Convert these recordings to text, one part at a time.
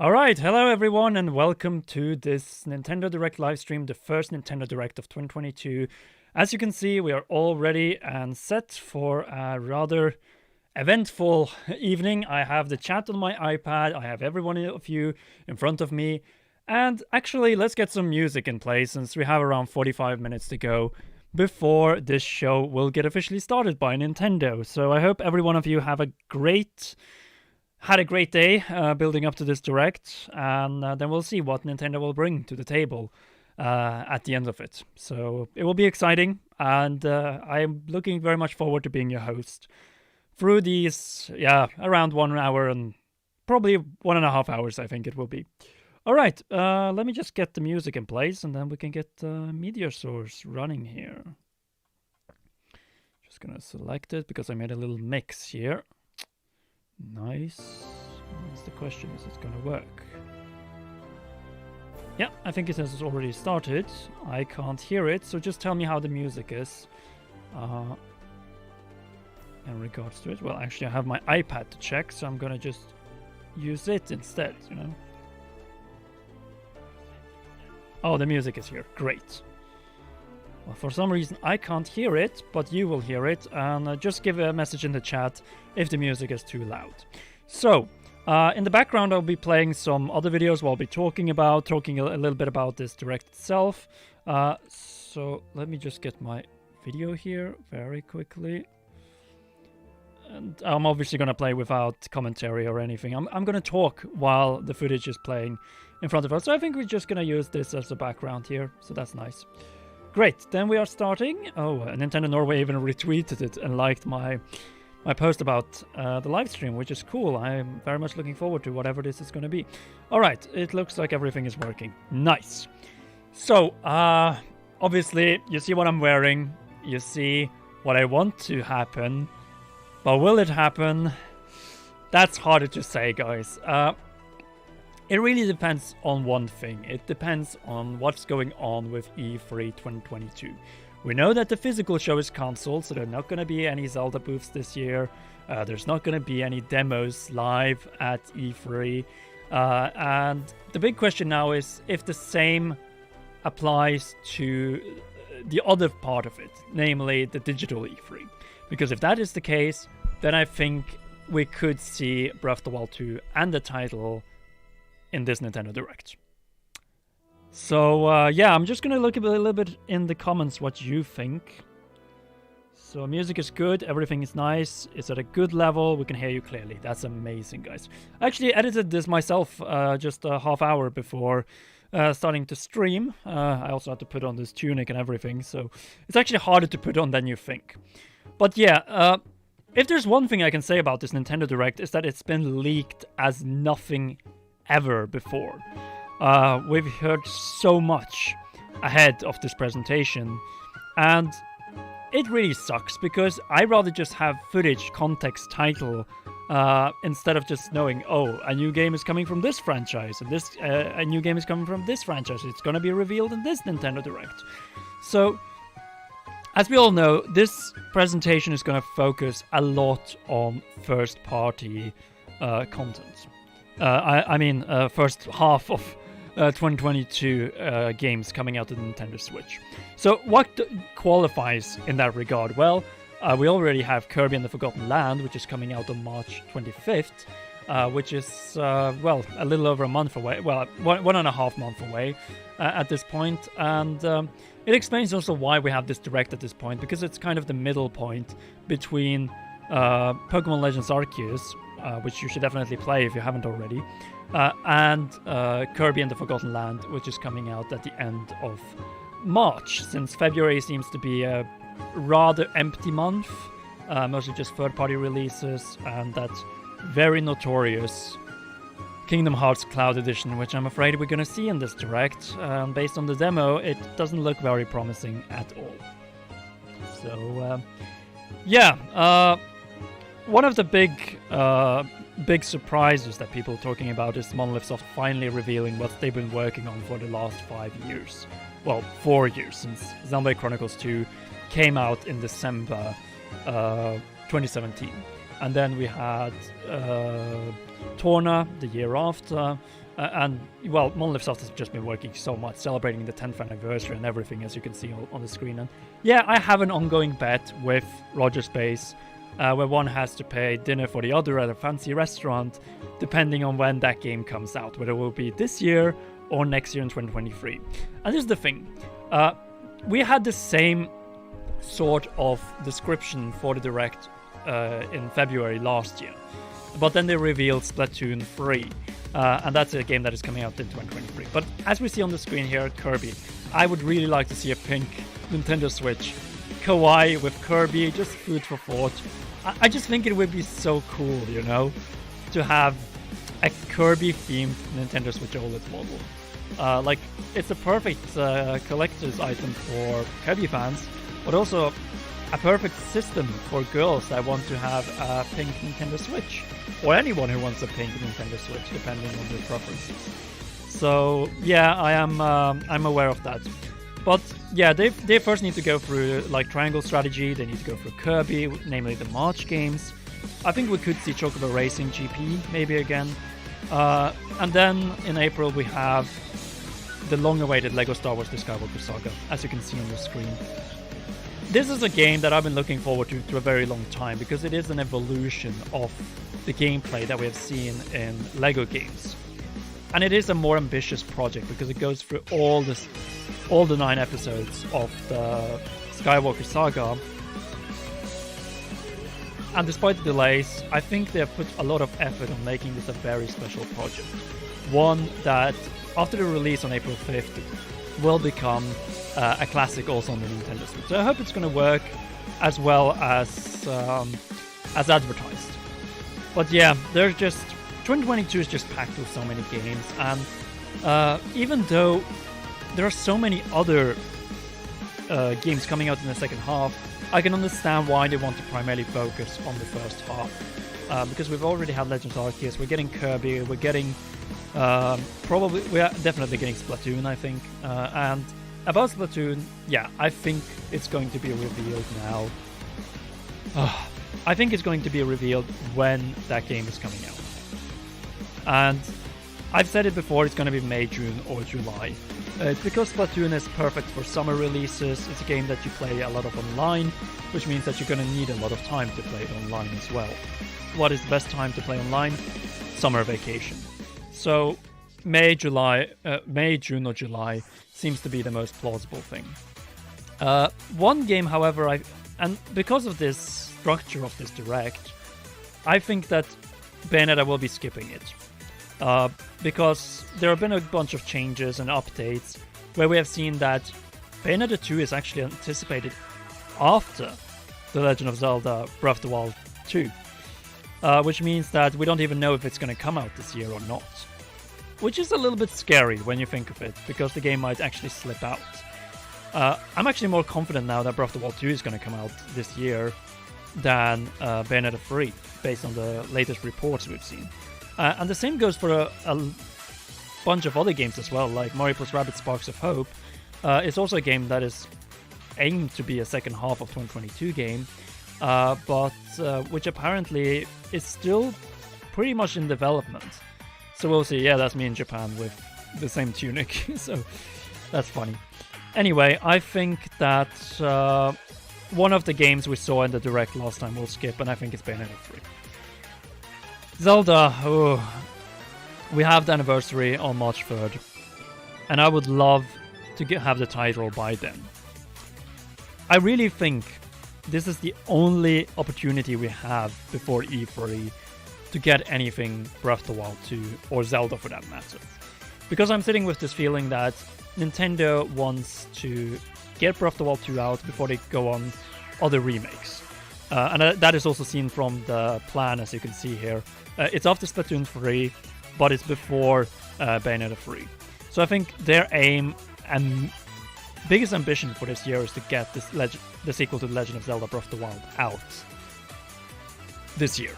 Alright, hello everyone and welcome to this Nintendo Direct livestream, the first Nintendo Direct of 2022. As you can see, we are all ready and set for a rather eventful evening. I have the chat on my iPad, I have every one of you in front of me, and actually let's get some music in place since we have around 45 minutes to go before this show will get officially started by Nintendo. So I hope every one of you had a great day building up to this direct, and then we'll see what Nintendo will bring to the table at the end of it. So it will be exciting, and I'm looking very much forward to being your host through these, around 1 hour and probably 1.5 hours, I think it will be. All right, let me just get the music in place, and then we can get Meteor Source running here. Just gonna select it because I made a little mix here. Nice. That's the question, is it gonna work? Yeah, I think it has already started. I can't hear it, so just tell me how the music is. In regards to it. Well, actually I have my iPad to check, so I'm gonna just use it instead, you know? Oh, the music is here. Great. Well, for some reason I can't hear it, but you will hear it, and just give a message in the chat if the music is too loud. So, in the background I'll be playing some other videos while I'll be talking a little bit about this direct itself. So let me just get my video here very quickly. And I'm obviously going to play without commentary or anything. I'm going to talk while the footage is playing in front of us. So I think we're just going to use this as a background here, so that's nice. Great, then we are starting. Oh, Nintendo Norway even retweeted it and liked my post about the live stream, which is cool. I'm very much looking forward to whatever this is going to be. All right, it looks like everything is working. Nice. So, obviously, you see what I'm wearing. You see what I want to happen. But will it happen? That's harder to say, guys. It really depends on one thing. It depends on what's going on with E3 2022. We know that the physical show is cancelled, so there are not going to be any Zelda booths this year. There's not going to be any demos live at E3. And the big question now is if the same applies to the other part of it, namely the digital E3. Because if that is the case, then I think we could see Breath of the Wild 2 and the title in this Nintendo Direct. So, I'm just gonna look a little bit in the comments what you think. So, music is good, everything is nice, it's at a good level, we can hear you clearly. That's amazing, guys. I actually edited this myself just a half hour before starting to stream. I also had to put on this tunic and everything, so it's actually harder to put on than you think. But yeah, if there's one thing I can say about this Nintendo Direct is that it's been leaked as nothing ever before. We've heard so much ahead of this presentation, and it really sucks because I'd rather just have footage, context, title, instead of just knowing, oh, a new game is coming from this franchise, and this a new game is coming from this franchise. It's going to be revealed in this Nintendo Direct. So, as we all know, this presentation is going to focus a lot on first-party content. I mean, first half of 2022 games coming out of the Nintendo Switch. So what qualifies in that regard? Well, we already have Kirby and the Forgotten Land, which is coming out on March 25th, which is, a little over a month away. Well, 1.5 months away at this point. And it explains also why we have this Direct at this point, because it's kind of the middle point between Pokemon Legends Arceus, which you should definitely play if you haven't already, and Kirby and the Forgotten Land, which is coming out at the end of March, since February seems to be a rather empty month, mostly just third-party releases, and that very notorious Kingdom Hearts Cloud Edition, which I'm afraid we're going to see in this Direct. Based on the demo, it doesn't look very promising at all. So, one of the big surprises that people are talking about is Monolith Soft finally revealing what they've been working on for the last 5 years. Well, 4 years, since Xenoblade Chronicles 2 came out in December 2017. And then we had Torna the year after, And, well, Monolith Soft has just been working so much, celebrating the 10th anniversary and everything, as you can see on the screen. And yeah, I have an ongoing bet with Roger Space, where one has to pay dinner for the other at a fancy restaurant, depending on when that game comes out, whether it will be this year or next year in 2023. And this is the thing. We had the same sort of description for the Direct in February last year. But then they revealed Splatoon 3. And that's a game that is coming out in 2023. But as we see on the screen here, Kirby. I would really like to see a pink Nintendo Switch. Kawaii with Kirby, just food for thought. I just think it would be so cool, you know, to have a Kirby-themed Nintendo Switch OLED model. Like, it's a perfect collector's item for Kirby fans, but also a perfect system for girls that want to have a pink Nintendo Switch, or anyone who wants a pink Nintendo Switch, depending on their preferences. So yeah, I'm aware of that. But yeah, they first need to go through like Triangle Strategy. They need to go through Kirby, namely the March games. I think we could see Chocobo Racing GP maybe again. And then in April we have the long-awaited LEGO Star Wars The Skywalker Saga, as you can see on the screen. This is a game that I've been looking forward to a very long time, because it is an evolution of the gameplay that we have seen in LEGO games. And it is a more ambitious project because it goes through all the 9 episodes of the Skywalker Saga. And despite the delays, I think they have put a lot of effort on making this a very special project. One that, after the release on April 5th, will become a classic also on the Nintendo Switch. So I hope it's going to work as well as advertised. But yeah, 2022 is just packed with so many games, and even though there are so many other games coming out in the second half, I can understand why they want to primarily focus on the first half. Because we've already had Legends Arceus, we're getting Kirby, we're getting we are definitely getting Splatoon, I think. And about Splatoon, yeah, I think it's going to be revealed now. I think it's going to be revealed when that game is coming out. And I've said it before, it's going to be May, June, or July. It's because Splatoon is perfect for summer releases. It's a game that you play a lot of online, which means that you're going to need a lot of time to play it online as well. What is the best time to play online? Summer vacation. So May, June, or July seems to be the most plausible thing. One game, however, and because of this structure of this Direct, I think that Bayonetta will be skipping it. Because there have been a bunch of changes and updates where we have seen that Bayonetta 2 is actually anticipated after The Legend of Zelda Breath of the Wild 2. Which means that we don't even know if it's going to come out this year or not. Which is a little bit scary when you think of it, because the game might actually slip out. I'm actually more confident now that Breath of the Wild 2 is going to come out this year than Bayonetta 3, based on the latest reports we've seen. And the same goes for a bunch of other games as well, like Mario + Rabbids Sparks of Hope. It's also a game that is aimed to be a second half of 2022 game, but which apparently is still pretty much in development. So we'll see. Yeah, that's me in Japan with the same tunic, so that's funny. Anyway, I think that one of the games we saw in the Direct last time will skip, and I think it's Bayonetta 3. Zelda, we have the anniversary on March 3rd, and I would love to have the title by then. I really think this is the only opportunity we have before E3 to get anything Breath of the Wild 2, or Zelda for that matter. Because I'm sitting with this feeling that Nintendo wants to get Breath of the Wild 2 out before they go on other remakes. And that is also seen from the plan, as you can see here. It's after Splatoon 3, but it's before Bayonetta 3. So I think their aim and biggest ambition for this year is to get the sequel to The Legend of Zelda Breath of the Wild out this year.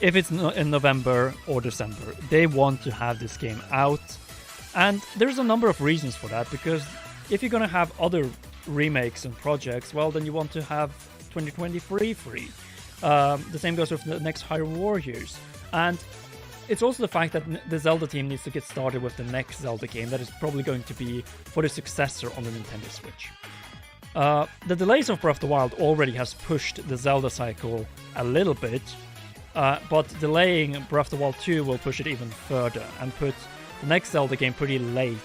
If it's in November or December, they want to have this game out. And there's a number of reasons for that, because if you're going to have other remakes and projects, well, then you want to have 2023 free. The same goes with the next Hyrule Warriors. And it's also the fact that the Zelda team needs to get started with the next Zelda game that is probably going to be for the successor on the Nintendo Switch. The delays of Breath of the Wild already has pushed the Zelda cycle a little bit, but delaying Breath of the Wild 2 will push it even further and put the next Zelda game pretty late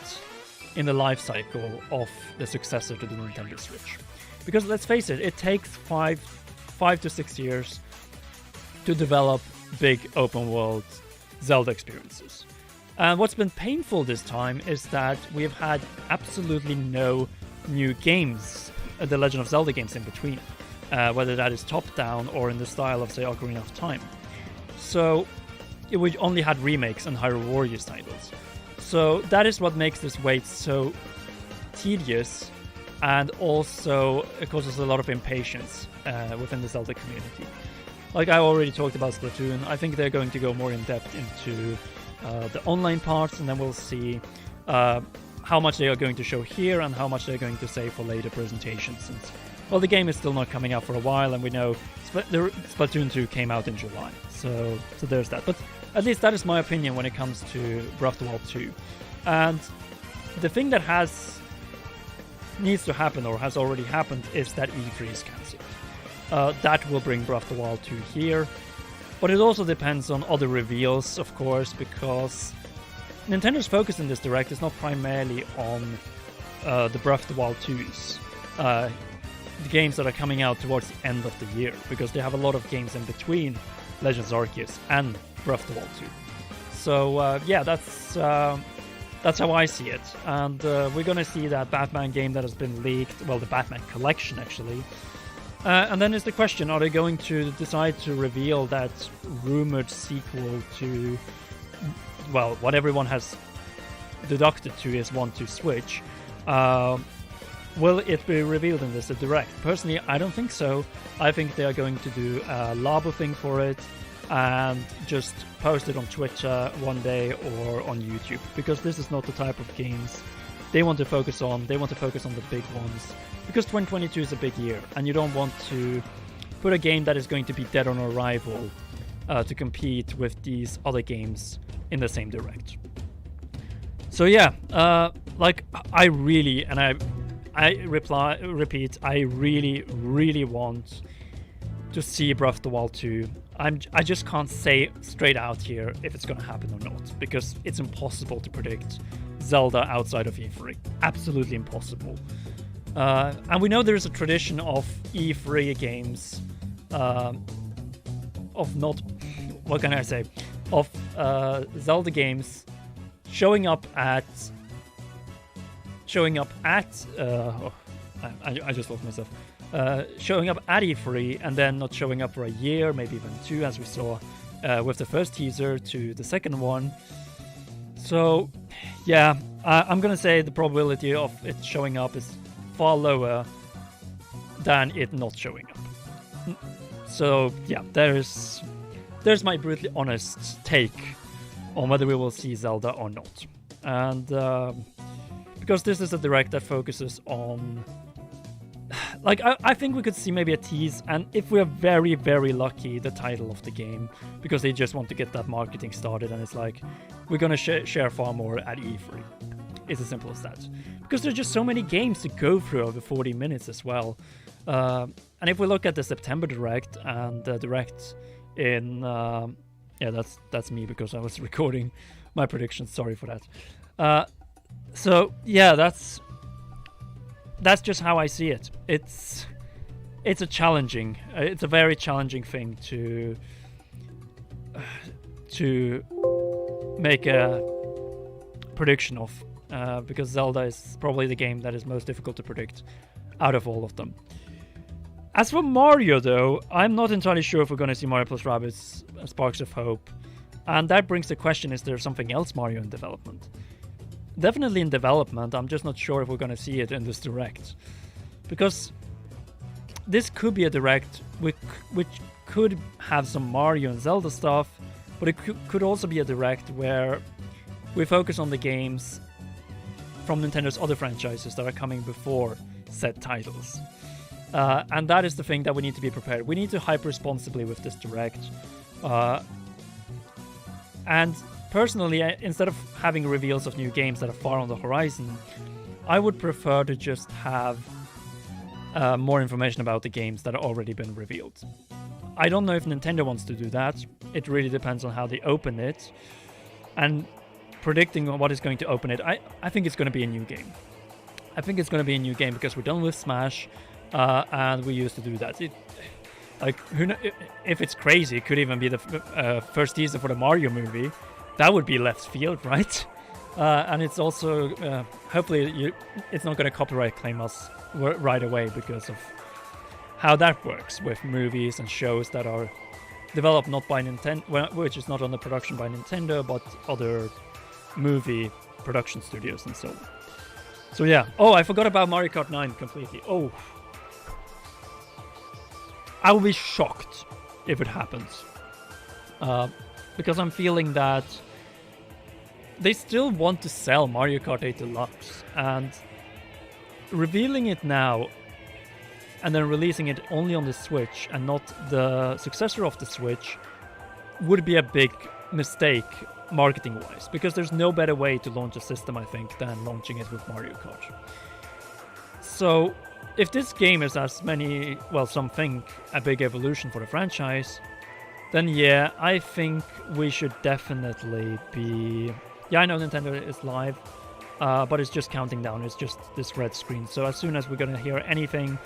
in the life cycle of the successor to the Nintendo Switch. Because let's face it, it takes 5 to 6 years to develop big open world Zelda experiences. And what's been painful this time is that we have had absolutely no new games, the Legend of Zelda games in between, whether that is top-down or in the style of, say, Ocarina of Time. So we only had remakes and Hyrule Warriors titles. So that is what makes this wait so tedious, and also it causes a lot of impatience within the Zelda community. Like I already talked about Splatoon, I think they're going to go more in depth into the online parts, and then we'll see how much they are going to show here and how much they're going to say for later presentations. Since, well, the game is still not coming out for a while, and we know Splatoon 2 came out in July. So there's that. But at least that is my opinion when it comes to Breath of the Wild 2. And the thing that needs to happen, or has already happened, is that E3 is cancelled. That will bring Breath of the Wild 2 here. But it also depends on other reveals, of course, because Nintendo's focus in this Direct is not primarily on the Breath of the Wild 2s, the games that are coming out towards the end of the year, because they have a lot of games in between Legends Arceus and Breath of the Wild 2. So yeah, that's how I see it. And we're going to see that Batman game that has been leaked, well, the Batman collection actually. And then is the question, are they going to decide to reveal that rumored sequel to, well, what everyone has deducted to is 1-2 Switch? Will it be revealed in this Direct? Personally, I don't think so. I think they are going to do a Labo thing for it and just post it on Twitter one day or on YouTube, because this is not the type of games they want to focus on. They want to focus on the big ones, because 2022 is a big year, and you don't want to put a game that is going to be dead on arrival to compete with these other games in the same Direct. So yeah, like I really, and I repeat, I really want to see Breath of the Wild 2. I just can't say straight out here if it's going to happen or not, because it's impossible to predict Zelda outside of E3. Absolutely impossible. And we know there's a tradition of E3 games, of not, what can I say, of Zelda games showing up at, I just lost myself. Showing up at E3 and then not showing up for a year, maybe even 2, as we saw with the first teaser to the second one. So, yeah, I'm gonna say the probability of it showing up is far lower than it not showing up. So, yeah, there's my brutally honest take on whether we will see Zelda or not. And because this is a Direct that focuses on, like, I think we could see maybe a tease, and if we're very, very lucky, the title of the game, because they just want to get that marketing started, and it's like, we're gonna share far more at E3. It's as simple as that. Because there's just so many games to go through over 40 minutes as well. And if we look at the September Direct and the Direct in, yeah, that's me because I was recording my predictions. Sorry for that. So yeah, that's just how I see it. It's a very challenging thing to make a prediction of, because Zelda is probably the game that is most difficult to predict out of all of them. As for Mario, though, I'm not entirely sure if we're going to see Mario plus Rabbids Sparks of Hope, and that brings the question, is there something else Mario in development? Definitely in development, I'm just not sure if we're going to see it in this Direct. Because this could be a Direct which could have some Mario and Zelda stuff, but it could also be a Direct where we focus on the games from Nintendo's other franchises that are coming before said titles. And that is the thing that we need to be prepared. We need to hype responsibly with this Direct. And personally, instead of having reveals of new games that are far on the horizon, I would prefer to just have more information about the games that have already been revealed. I don't know if Nintendo wants to do that. It really depends on how they open it. And predicting what is going to open it, I think it's going to be a new game. I think it's going to be a new game because we're done with Smash, and we used to do that. If it's crazy, it could even be the first teaser for the Mario movie. That would be left field, right? And it's also, hopefully, it's not going to copyright claim us right away because of how that works with movies and shows that are developed not by Nintendo, which is not under production by Nintendo, but other movie production studios and so on. So yeah. Oh, I forgot about Mario Kart 9 completely. Oh. I will be shocked if it happens. Because I'm feeling that they still want to sell Mario Kart 8 Deluxe, and revealing it now and then releasing it only on the Switch and not the successor of the Switch would be a big mistake marketing-wise, because there's no better way to launch a system, I think, than launching it with Mario Kart. So if this game is some think a big evolution for the franchise, then yeah, I think we should definitely be... Yeah, I know Nintendo is live, but it's just counting down. It's just this red screen. So as soon as we're going to hear anything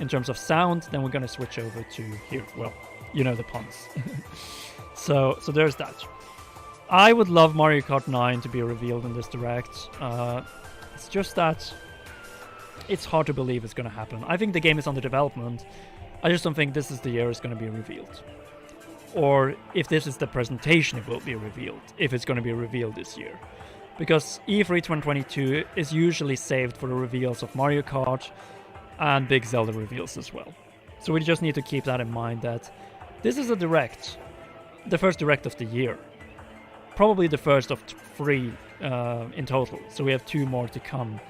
in terms of sound, then we're going to switch over to here. Well, you know the puns. So there's that. I would love Mario Kart 9 to be revealed in this Direct. It's just that it's hard to believe it's going to happen. I think the game is under development. I just don't think this is the year it's going to be revealed. Or if this is the presentation, it will be revealed, if it's going to be revealed this year. Because E3 2022 is usually saved for the reveals of Mario Kart and big Zelda reveals as well. So we just need to keep that in mind, that this is a Direct, the first Direct of the year. Probably the first of 3 in total, so we have 2 more to come.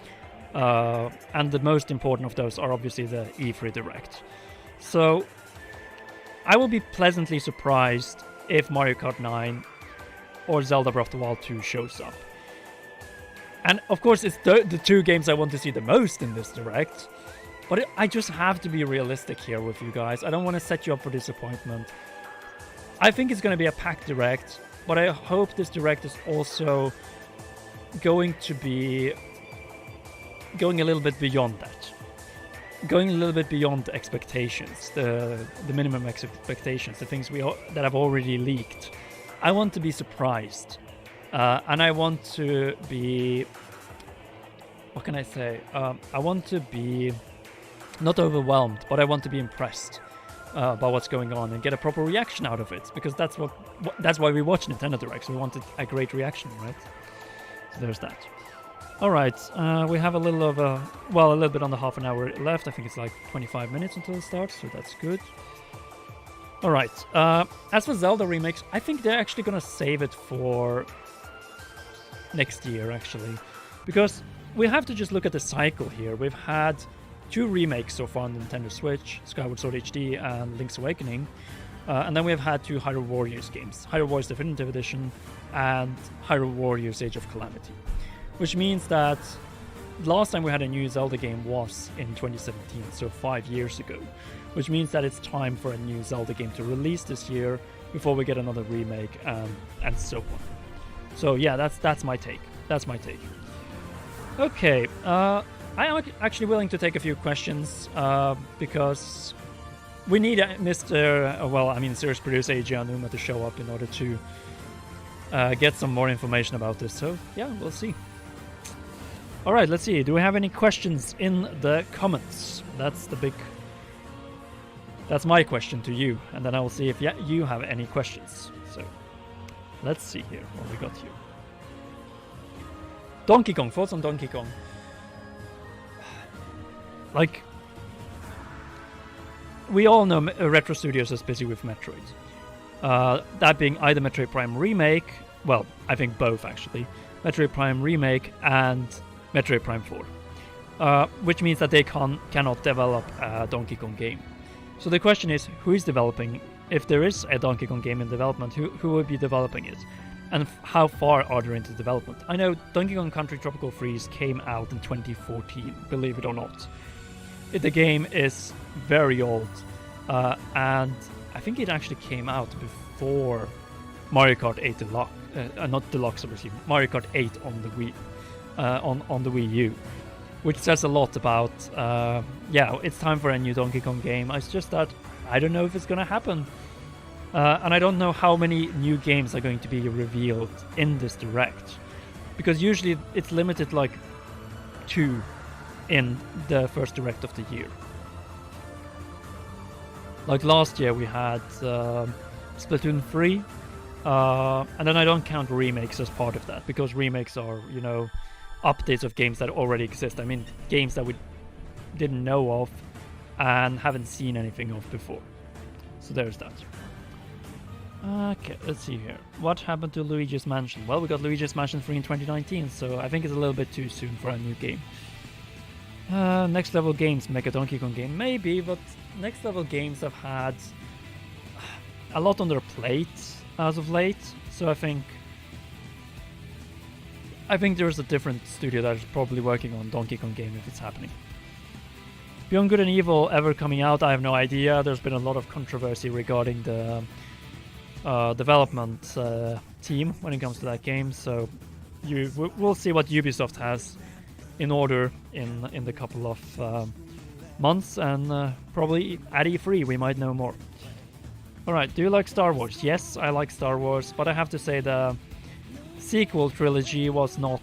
And the most important of those are obviously the E3 Direct. So I will be pleasantly surprised if Mario Kart 9 or Zelda Breath of the Wild 2 shows up. And of course it's the 2 games I want to see the most in this Direct. But I just have to be realistic here with you guys. I don't want to set you up for disappointment. I think it's going to be a packed Direct, but I hope this Direct is also going to be going a little bit beyond that. Going a little bit beyond the expectations, the minimum expectations, the things that have already leaked. I want to be surprised. And I want to be... What can I say? I want to be not overwhelmed, but I want to be impressed by what's going on and get a proper reaction out of it, because that's why we watch Nintendo Directs. We want a great reaction, right? So there's that. All right, we have a little bit on the half an hour left. I think it's like 25 minutes until it starts, so that's good. All right, as for Zelda remakes, I think they're actually gonna save it for next year, actually, because we have to just look at the cycle here. We've had 2 remakes so far on the Nintendo Switch, Skyward Sword HD and Link's Awakening, and then we've had 2 Hyrule Warriors games, Hyrule Warriors Definitive Edition and Hyrule Warriors Age of Calamity, which means that last time we had a new Zelda game was in 2017, so 5 years ago, which means that it's time for a new Zelda game to release this year before we get another remake and so on. So yeah, that's my take. That's my take. Okay, I am actually willing to take a few questions because we need Serious Producer AJ Anuma to show up in order to get some more information about this. So yeah, we'll see. All right, let's see. Do we have any questions in the comments? That's my question to you, and then I will see if you have any questions. So let's see here what we got here. Donkey Kong, thoughts on Donkey Kong? Like, we all know Retro Studios is busy with Metroid. That being either Metroid Prime Remake, well, I think both actually, Metroid Prime Remake and Metroid Prime 4, which means that they cannot develop a Donkey Kong game. So the question is, who is developing? If there is a Donkey Kong game in development, who would be developing it? and how far are they into development. I know Donkey Kong Country Tropical Freeze came out in 2014, believe it or not. The game is very old, and I think it actually came out before Mario Kart 8 Deluxe, not Deluxe obviously, Mario Kart 8 on the Wii, on the Wii U, which says a lot about, yeah, it's time for a new Donkey Kong game. It's just that I don't know if it's gonna happen, and I don't know how many new games are going to be revealed in this Direct, because usually it's limited like 2 in the first Direct of the year. Like last year we had Splatoon 3, and then I don't count remakes as part of that, because remakes are, you know, updates of games that already exist. I mean, games that we didn't know of and haven't seen anything of before. So there's that. Okay, let's see here. What happened to Luigi's Mansion? Well, we got Luigi's Mansion 3 in 2019, so I think it's a little bit too soon for a new game. Next Level Games make a Donkey Kong game? Maybe, but Next Level Games have had a lot on their plate as of late, so I think there's a different studio that is probably working on Donkey Kong game if it's happening. Beyond Good and Evil ever coming out? I have no idea. There's been a lot of controversy regarding the development team when it comes to that game, so we'll see what Ubisoft has in order in the couple of months, and probably at E3 we might know more. Alright, do you like Star Wars? Yes, I like Star Wars, but I have to say the sequel trilogy was not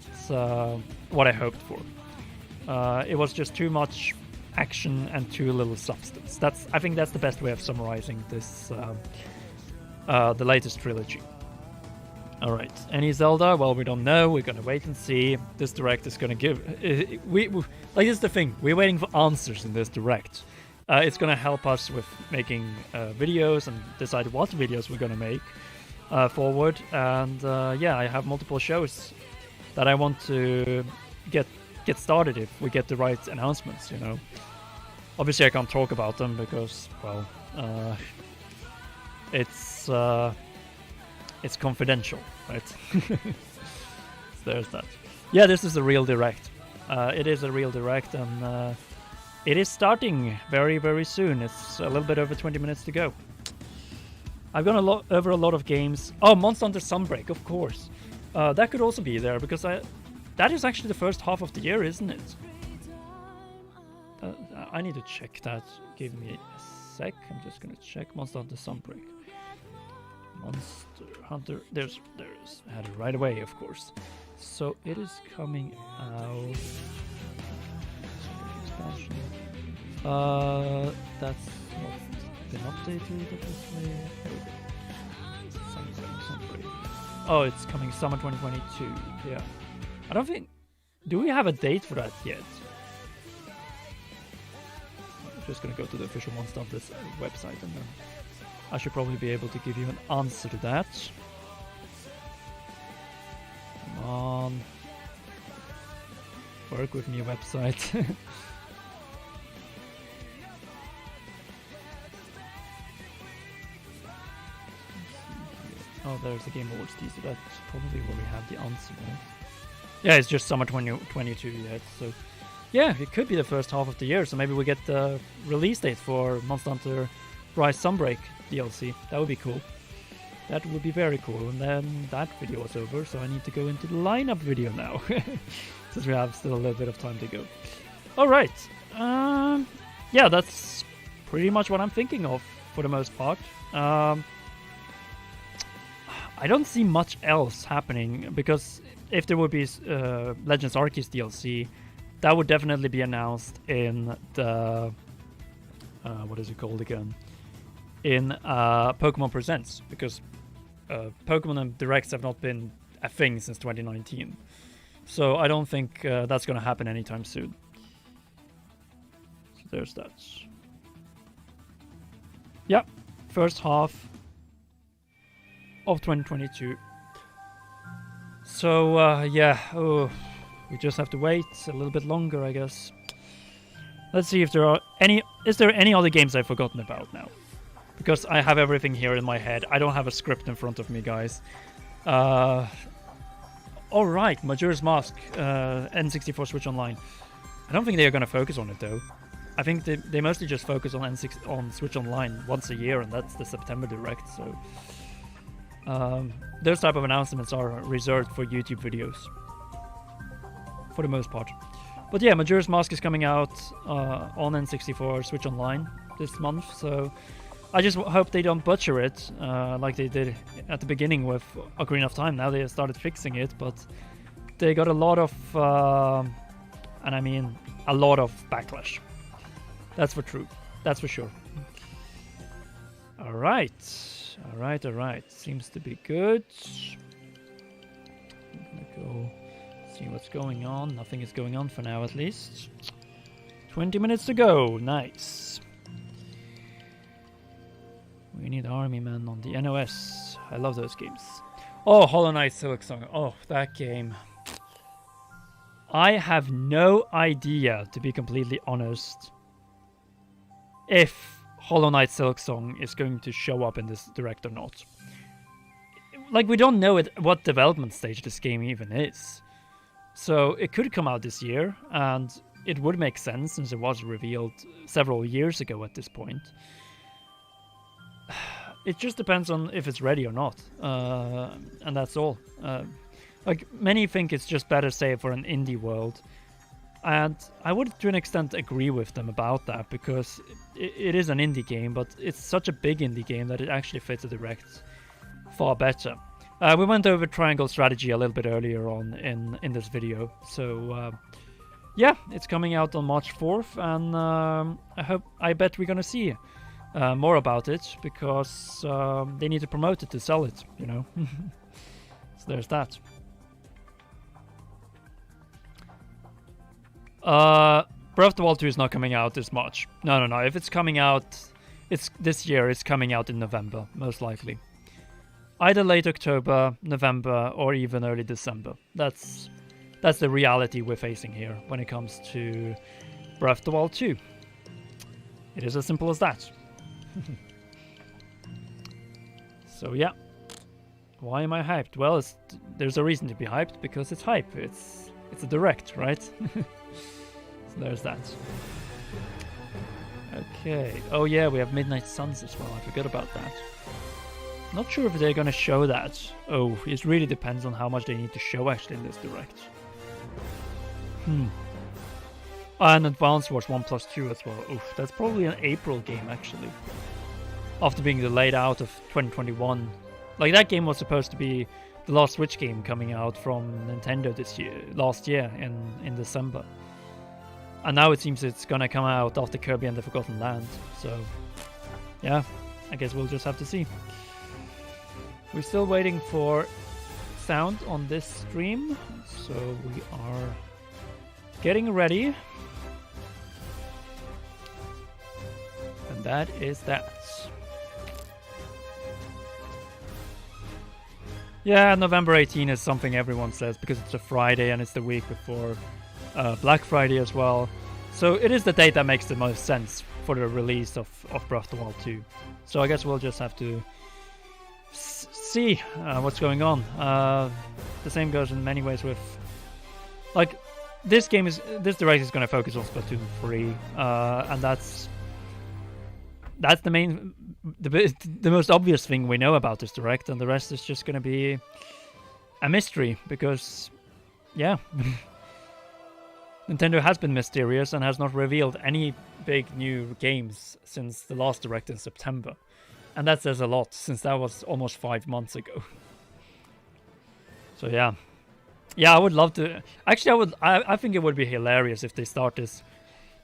what I hoped for. It was just too much action and too little substance. I think that's the best way of summarizing this, the latest trilogy. Alright, any Zelda? Well, we don't know. We're gonna wait and see. This Direct is gonna give... like, this is the thing. We're waiting for answers in this Direct. It's gonna help us with making videos and decide what videos we're gonna make forward. And yeah, I have multiple shows that I want to get started if we get the right announcements, you know. Obviously, I can't talk about them because, well, it's confidential, right? So there's that. Yeah, this is a real Direct. It is a real Direct, and it is starting very, very soon. It's a little bit over 20 minutes to go. I've gone over a lot of games. Oh, Monster Hunter Sunbreak, of course. That could also be there, because that is actually the first half of the year, isn't it? I need to check that. Give me a sec. I'm just gonna check Monster Hunter Sunbreak. Monster Hunter, there's I had it right away, of course. So it is coming out. Expansion. That's not been updated, obviously. Sunbreak. Oh, it's coming summer 2022. Yeah. I don't think. Do we have a date for that yet? I'm just gonna go to the official Monster Hunter website, and then I should probably be able to give you an answer to that. Come on. Work with me, website. Oh, there's the Game Awards teaser. That's probably where we have the answer, right? Yeah, it's just summer 2022 yet, so... Yeah, it could be the first half of the year, so maybe we get the release date for Monster Hunter Rise Sunbreak DLC. That would be cool. That would be very cool. And then that video was over, so I need to go into the lineup video now. Since we have still a little bit of time to go. Alright. Yeah, that's pretty much what I'm thinking of for the most part. I don't see much else happening, because if there would be Legends Arceus DLC, that would definitely be announced in the... what is it called again? In Pokemon Presents, because Pokemon and Directs have not been a thing since 2019. So I don't think that's going to happen anytime soon. So there's that. Yeah, first half of 2022. So yeah, we just have to wait a little bit longer, I guess. Let's see if there are any... Is there any other games I've forgotten about now? Because I have everything here in my head. I don't have a script in front of me, guys. All right, Majora's Mask, N64 Switch Online. I don't think they are going to focus on it though. I think they mostly just focus on Switch Online once a year, and that's the September Direct. So those type of announcements are reserved for YouTube videos, for the most part. But yeah, Majora's Mask is coming out on N64 Switch Online this month, so I just hope they don't butcher it like they did at the beginning with Ocarina of Time. Now they have started fixing it, but they got a lot of, and I mean a lot of backlash. That's for true. That's for sure. All right. Seems to be good. I'm gonna go see what's going on. Nothing is going on for now, at least. 20 minutes to go. Nice. We need Army Men on the NOS. I love those games. Oh, Hollow Knight Silksong. Oh, that game. I have no idea, to be completely honest, if Hollow Knight Silksong is going to show up in this Direct or not. Like, we don't know what development stage this game even is. So it could come out this year, and it would make sense since it was revealed several years ago at this point. It just depends on if it's ready or not, and that's all. Like, many think it's just better saved for an indie world, and I would to an extent agree with them about that, because it is an indie game, but it's such a big indie game that it actually fits a Direct far better. We went over Triangle Strategy a little bit earlier on in this video, so yeah, it's coming out on March 4th, and I bet we're gonna see more about it, because they need to promote it to sell it, you know. So there's that. Breath of the Wild 2 is not coming out this March. No. If it's coming out, it's this year. It's coming out in November, most likely. Either late October, November, or even early December. That's the reality we're facing here when it comes to Breath of the Wild 2. It is as simple as that. So yeah, why am I hyped? Well, there's a reason to be hyped, because it's hype. It's a Direct, right? So there's that. Okay. Oh yeah, we have Midnight Suns as well. I forgot about that. Not sure if they're gonna show that. Oh, it really depends on how much they need to show actually in this Direct. And Advance Wars 1+2 as well. Oof, that's probably an April game actually. After being delayed out of 2021. Like, that game was supposed to be the last Switch game coming out from Nintendo last year in December. And now it seems it's gonna come out after Kirby and the Forgotten Land. So yeah, I guess we'll just have to see. We're still waiting for sound on this stream, so we are getting ready. And that is that. Yeah, November 18 is something everyone says because it's a Friday and it's the week before Black Friday as well. So it is the date that makes the most sense for the release of Breath of the Wild 2. So I guess we'll just have to see what's going on. The same goes in many ways with, like, this Direct is going to focus on Splatoon 3, and that's the most obvious thing we know about this Direct, and the rest is just going to be a mystery, because yeah, Nintendo has been mysterious and has not revealed any big new games since the last Direct in September. And that says a lot, since that was almost 5 months ago. So yeah. Yeah, I would love to... Actually, I think it would be hilarious if they start this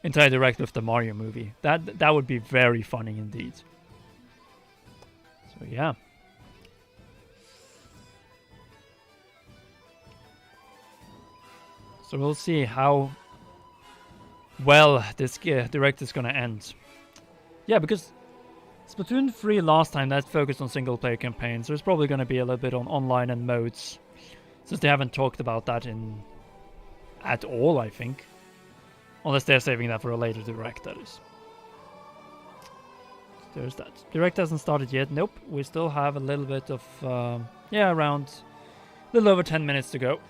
entire Direct with the Mario movie. That would be very funny indeed. So yeah. So we'll see how well this Direct is going to end. Yeah, because Splatoon 3 last time, that focused on single-player campaigns. There's probably going to be a little bit on online and modes, since they haven't talked about that at all, I think. Unless they're saving that for a later Direct, that is. There's that. Direct hasn't started yet. Nope. We still have a little bit of, around little over 10 minutes to go.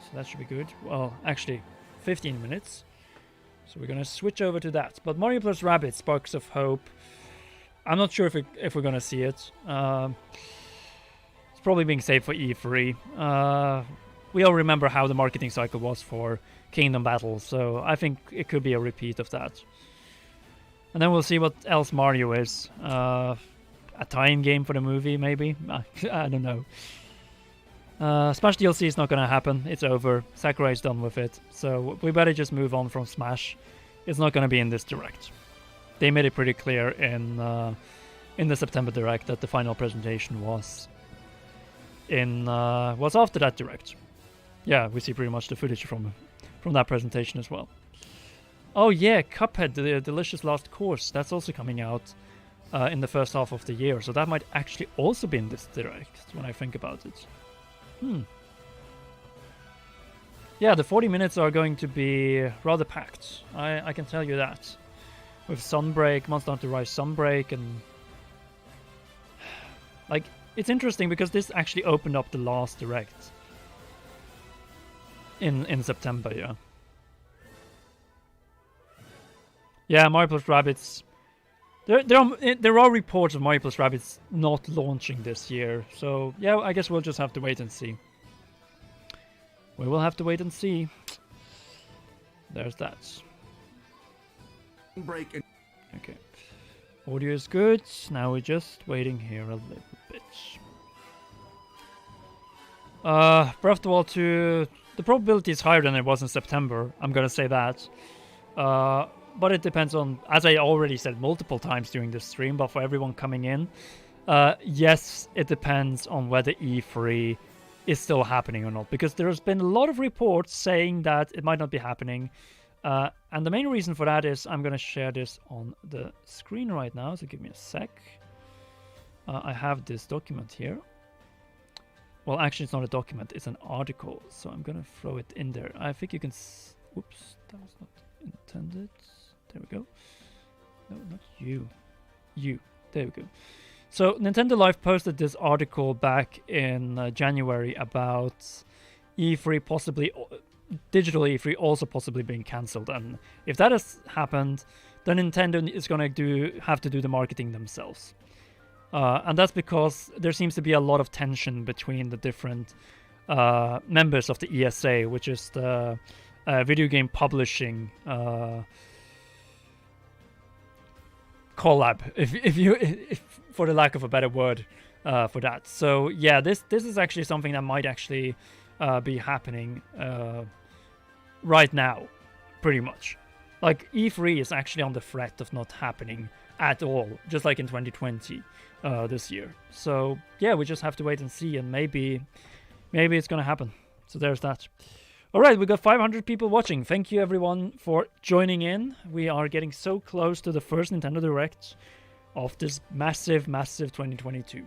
So that should be good. Well, actually, 15 minutes. So we're going to switch over to that. But Mario plus Rabbids Sparks of Hope. I'm not sure if we're going to see it. It's probably being saved for E3. We all remember how the marketing cycle was for Kingdom Battle. So I think it could be a repeat of that. And then we'll see what else Mario is. A tie-in game for the movie, maybe? I don't know. Smash DLC is not going to happen. It's over. Sakurai's done with it. So we better just move on from Smash. It's not going to be in this Direct. They made it pretty clear in the September Direct that the final presentation was after that Direct. Yeah, we see pretty much the footage from that presentation as well. Oh yeah, Cuphead, the Delicious Last Course. That's also coming out in the first half of the year. So that might actually also be in this Direct when I think about it. Yeah, the 40 minutes are going to be rather packed. I can tell you that. With Sunbreak, Monster Hunter Rise Sunbreak, and... Like, it's interesting because this actually opened up the last Direct. In September, yeah. Yeah, Mario plus Rabbids... There are reports of Mario plus Rabbids not launching this year, so yeah, I guess we'll just have to wait and see. We will have to wait and see. There's that. Break. Okay. Audio is good. Now we're just waiting here a little bit. Breath of the Wild 2. The probability is higher than it was in September. I'm gonna say that. But it depends on, as I already said multiple times during this stream, but for everyone coming in, yes, it depends on whether E3 is still happening or not. Because there's been a lot of reports saying that it might not be happening. And the main reason for that is, I'm going to share this on the screen right now, so give me a sec. I have this document here. Well, actually, it's not a document, it's an article. So I'm going to throw it in there. I think you can... Oops, that was not intended. There we go. No, not you. You. There we go. So Nintendo Life posted this article back in January about E3 possibly, digital E3 also possibly being cancelled. And if that has happened, then Nintendo is going to have to do the marketing themselves. And that's because there seems to be a lot of tension between the different members of the ESA, which is the video game publishing collab, if for the lack of a better word for that. So yeah, this is actually something that might actually be happening right now, pretty much. Like E3 is actually on the threat of not happening at all, just like in 2020 this year. So yeah, we just have to wait and see, and maybe it's gonna happen. So there's that. Alright, we got 500 people watching. Thank you everyone for joining in. We are getting so close to the first Nintendo Direct of this massive 2022.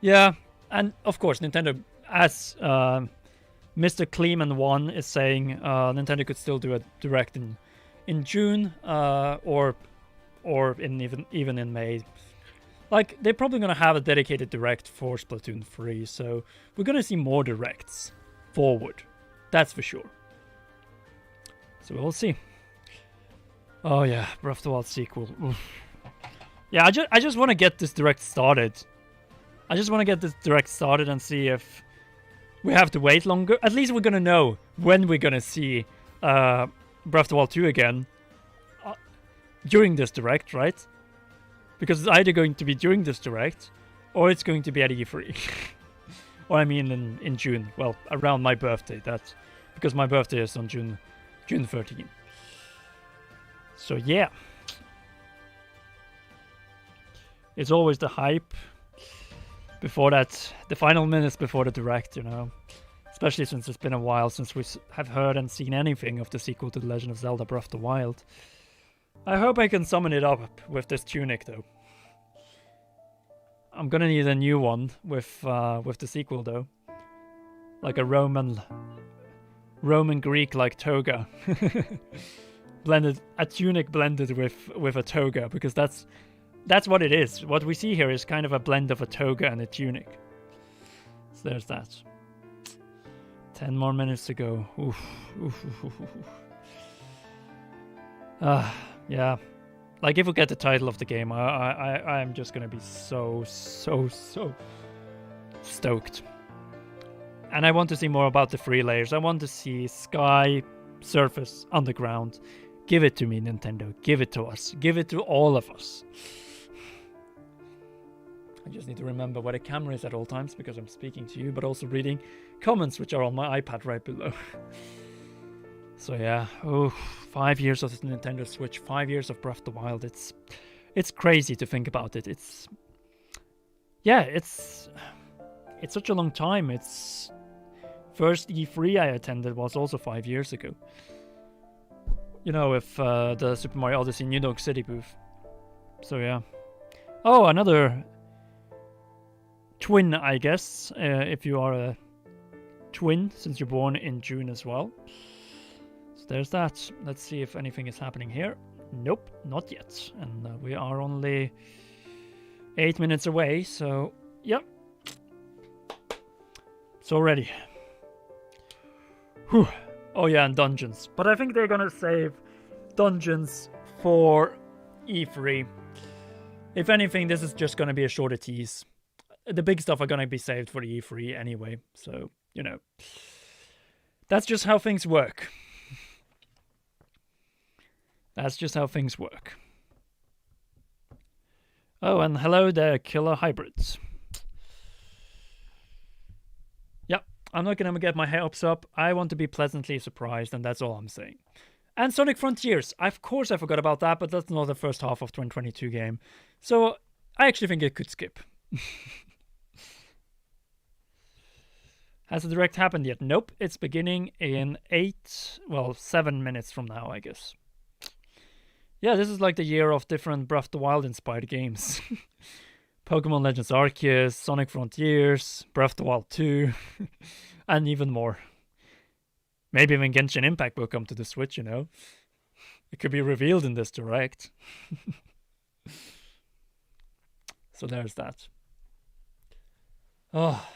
Yeah, and of course Nintendo, as Mr. Kleeman1 is saying, Nintendo could still do a Direct in June, or in even in May. Like, they're probably going to have a dedicated Direct for Splatoon 3, so we're going to see more Directs forward. That's for sure. So we'll see. Oh yeah, Breath of the Wild sequel. Oof. Yeah, I just want to get this Direct started. I just want to get this Direct started and see if we have to wait longer. At least we're going to know when we're going to see Breath of the Wild 2 again during this Direct, right? Because it's either going to be during this Direct, or it's going to be at E3. Or I mean in June. Well, around my birthday. That's because my birthday is on June 13th. So yeah. It's always the hype before that, the final minutes before the Direct, you know. Especially since it's been a while since we have heard and seen anything of the sequel to The Legend of Zelda Breath of the Wild. I hope I can summon it up with this tunic, though. I'm gonna need a new one with the sequel, though. Like a Roman Greek-like toga. Blended, a tunic blended with a toga, because that's that's what it is. What we see here is kind of a blend of a toga and a tunic. So there's that. 10 more minutes to go. Oof. Yeah. Like, if we get the title of the game, I'm just gonna be so stoked. And I want to see more about the free layers. I want to see sky, surface, underground. Give it to me, Nintendo. Give it to us. Give it to all of us. I just need to remember where the camera is at all times because I'm speaking to you, but also reading comments which are on my iPad right below. So yeah, 5 years of the Nintendo Switch, 5 years of Breath of the Wild. It's crazy to think about it. It's such a long time. It's first E3 I attended was also 5 years ago. You know, with the Super Mario Odyssey New Donk City booth. So yeah. Oh, another twin, I guess, if you are a twin, since you're born in June as well. So there's that. Let's see if anything is happening here. Nope, not yet. And we are only 8 minutes away, so yep. So ready. Whew. Oh yeah, and dungeons. But I think they're gonna save dungeons for E3. If anything, this is just gonna be a shorter tease. The big stuff are gonna be saved for the E3 anyway, so, you know. That's just how things work. That's just how things work. Oh, and hello there, killer hybrids. Yep, I'm not gonna get my hopes up. I want to be pleasantly surprised, and that's all I'm saying. And Sonic Frontiers. Of course I forgot about that, but that's not the first half of 2022 game. So, I actually think it could skip. Has the direct happened yet? Nope, it's beginning in 7 minutes from now, I guess. Yeah, this is like the year of different Breath of the Wild inspired games. Pokemon Legends Arceus, Sonic Frontiers, Breath of the Wild 2, and even more. Maybe even Genshin Impact will come to the Switch, you know. It could be revealed in this direct. So there's that. Oh.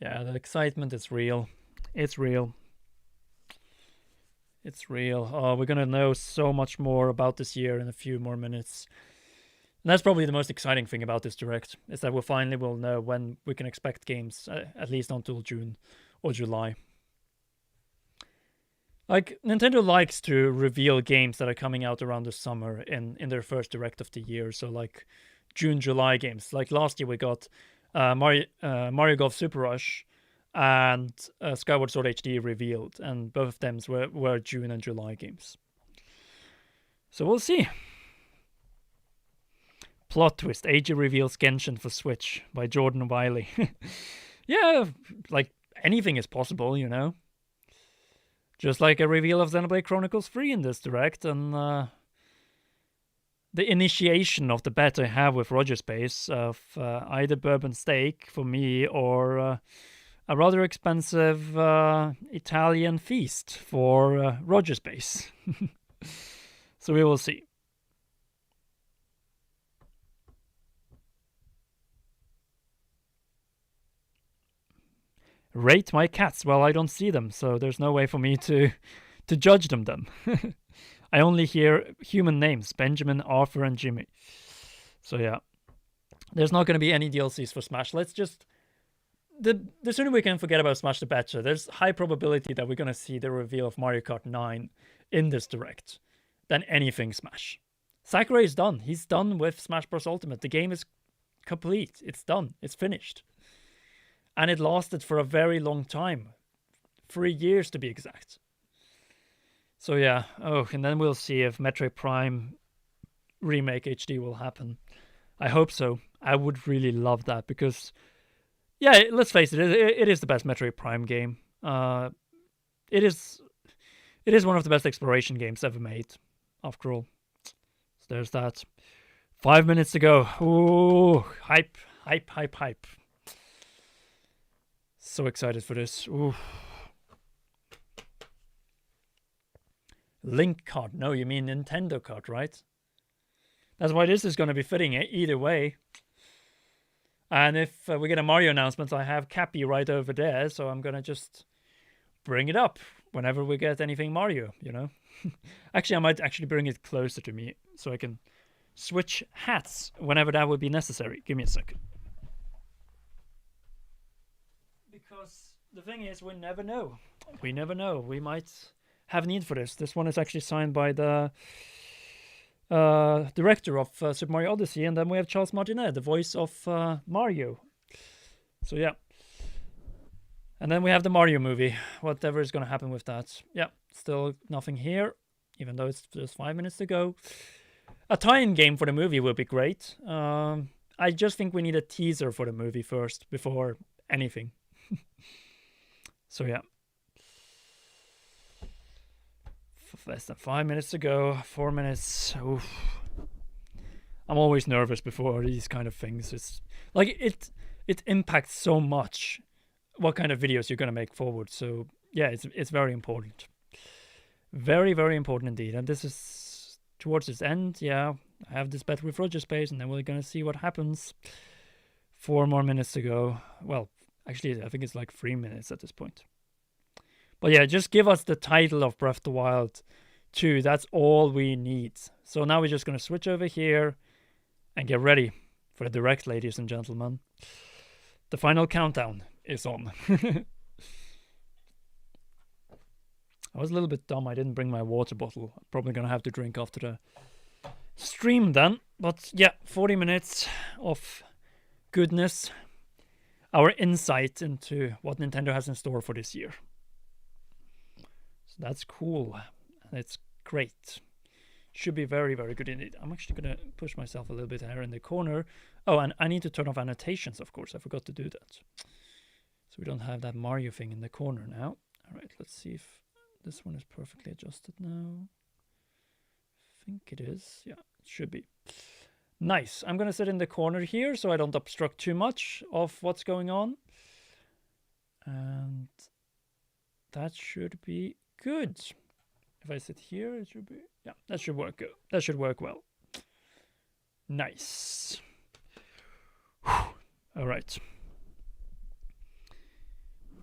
Yeah, the excitement is real. It's real. It's real. Oh, we're gonna know so much more about this year in a few more minutes. And that's probably the most exciting thing about this direct, is that we finally will know when we can expect games, at least until June or July. Like, Nintendo likes to reveal games that are coming out around the summer in their first direct of the year. So like June, July games. Like last year we got Mario Golf Super Rush and Skyward Sword HD revealed, and both of them were June and July games. So we'll see. Plot twist, AJ reveals Genshin for Switch by Jordan Wiley. Yeah, like anything is possible, you know. Just like a reveal of Xenoblade Chronicles 3 in this direct, and the initiation of the bet I have with Roger Space of either Bourbon Steak for me or a rather expensive Italian feast for Roger Space. So we will see. Rate my cats. Well, I don't see them, so there's no way for me to judge them then. I only hear human names, Benjamin, Arthur, and Jimmy. So yeah, there's not going to be any DLCs for Smash. Let's just... The sooner we can forget about Smash, the better. There's high probability that we're going to see the reveal of Mario Kart 9 in this direct than anything Smash. Sakurai is done. He's done with Smash Bros. Ultimate. The game is complete. It's done. It's finished. And it lasted for a very long time. 3 years to be exact. So yeah. Oh, and then we'll see if Metroid Prime Remake HD will happen. I hope so. I would really love that because... Yeah, let's face it, it is the best Metroid Prime game. It is one of the best exploration games ever made, after all. So there's that. 5 minutes to go. Ooh, hype. So excited for this. Ooh. Link card. No, you mean Nintendo card, right? That's why this is going to be fitting either way. And if we get a Mario announcement, I have Cappy right over there, so I'm going to just bring it up whenever we get anything Mario, you know? Actually, I might actually bring it closer to me so I can switch hats whenever that would be necessary. Give me a second. Because the thing is, we never know. We never know. We might have need for this. This one is actually signed by the director of Super Mario Odyssey, and then we have Charles Martinet, the voice of Mario. So yeah. And then we have the Mario movie, whatever is going to happen with that. Yeah, still nothing here, even though it's just 5 minutes to go. A tie-in game for the movie would be great. I just think we need a teaser for the movie first, before anything. So yeah. Less than 5 minutes to go, 4 minutes. Oof. I'm always nervous before these kind of things. It's like it impacts so much what kind of videos you're going to make forward. So yeah, it's very important. Very, very important indeed. And this is towards its end. Yeah, I have this battle with Roger Space, and then we're going to see what happens. 4 more minutes to go. Well, actually, I think it's like 3 minutes at this point. But yeah, just give us the title of Breath of the Wild 2. That's all we need. So now we're just going to switch over here and get ready for the direct, ladies and gentlemen. The final countdown is on. I was a little bit dumb. I didn't bring my water bottle. I'm probably going to have to drink after the stream then. But yeah, 40 minutes of goodness. Our insight into what Nintendo has in store for this year. That's cool. It's great. Should be very, very good indeed. I'm actually going to push myself a little bit here in the corner. Oh, and I need to turn off annotations, of course. I forgot to do that. So we don't have that Mario thing in the corner now. All right, let's see if this one is perfectly adjusted now. I think it is. Yeah, it should be. Nice. I'm going to sit in the corner here so I don't obstruct too much of what's going on. And that should be good. If I sit here, it should be... Yeah, that should work good. That should work well. Nice. All right.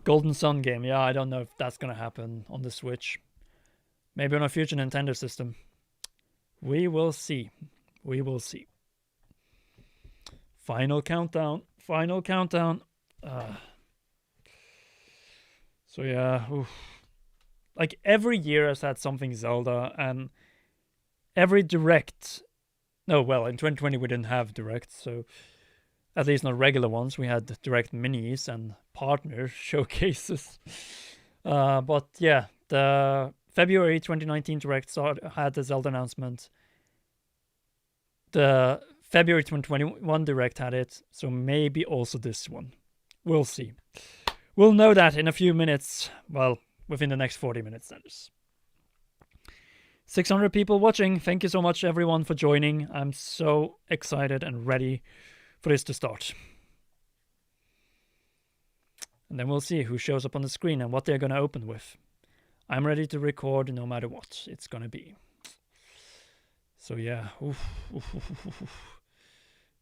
Golden Sun game. Yeah, I don't know if that's going to happen on the Switch. Maybe on a future Nintendo system. We will see. We will see. Final countdown. Final countdown. So yeah, oof. Like every year has had something Zelda, and every Direct... No, well, in 2020 we didn't have Direct, so at least not regular ones. We had Direct minis and partner showcases. But yeah, the February 2019 Direct had the Zelda announcement. The February 2021 Direct had it, so maybe also this one. We'll see. We'll know that in a few minutes. Well, within the next 40 minutes, that is. 600 people watching. Thank you so much, everyone, for joining. I'm so excited and ready for this to start. And then we'll see who shows up on the screen and what they're going to open with. I'm ready to record no matter what it's going to be. So yeah,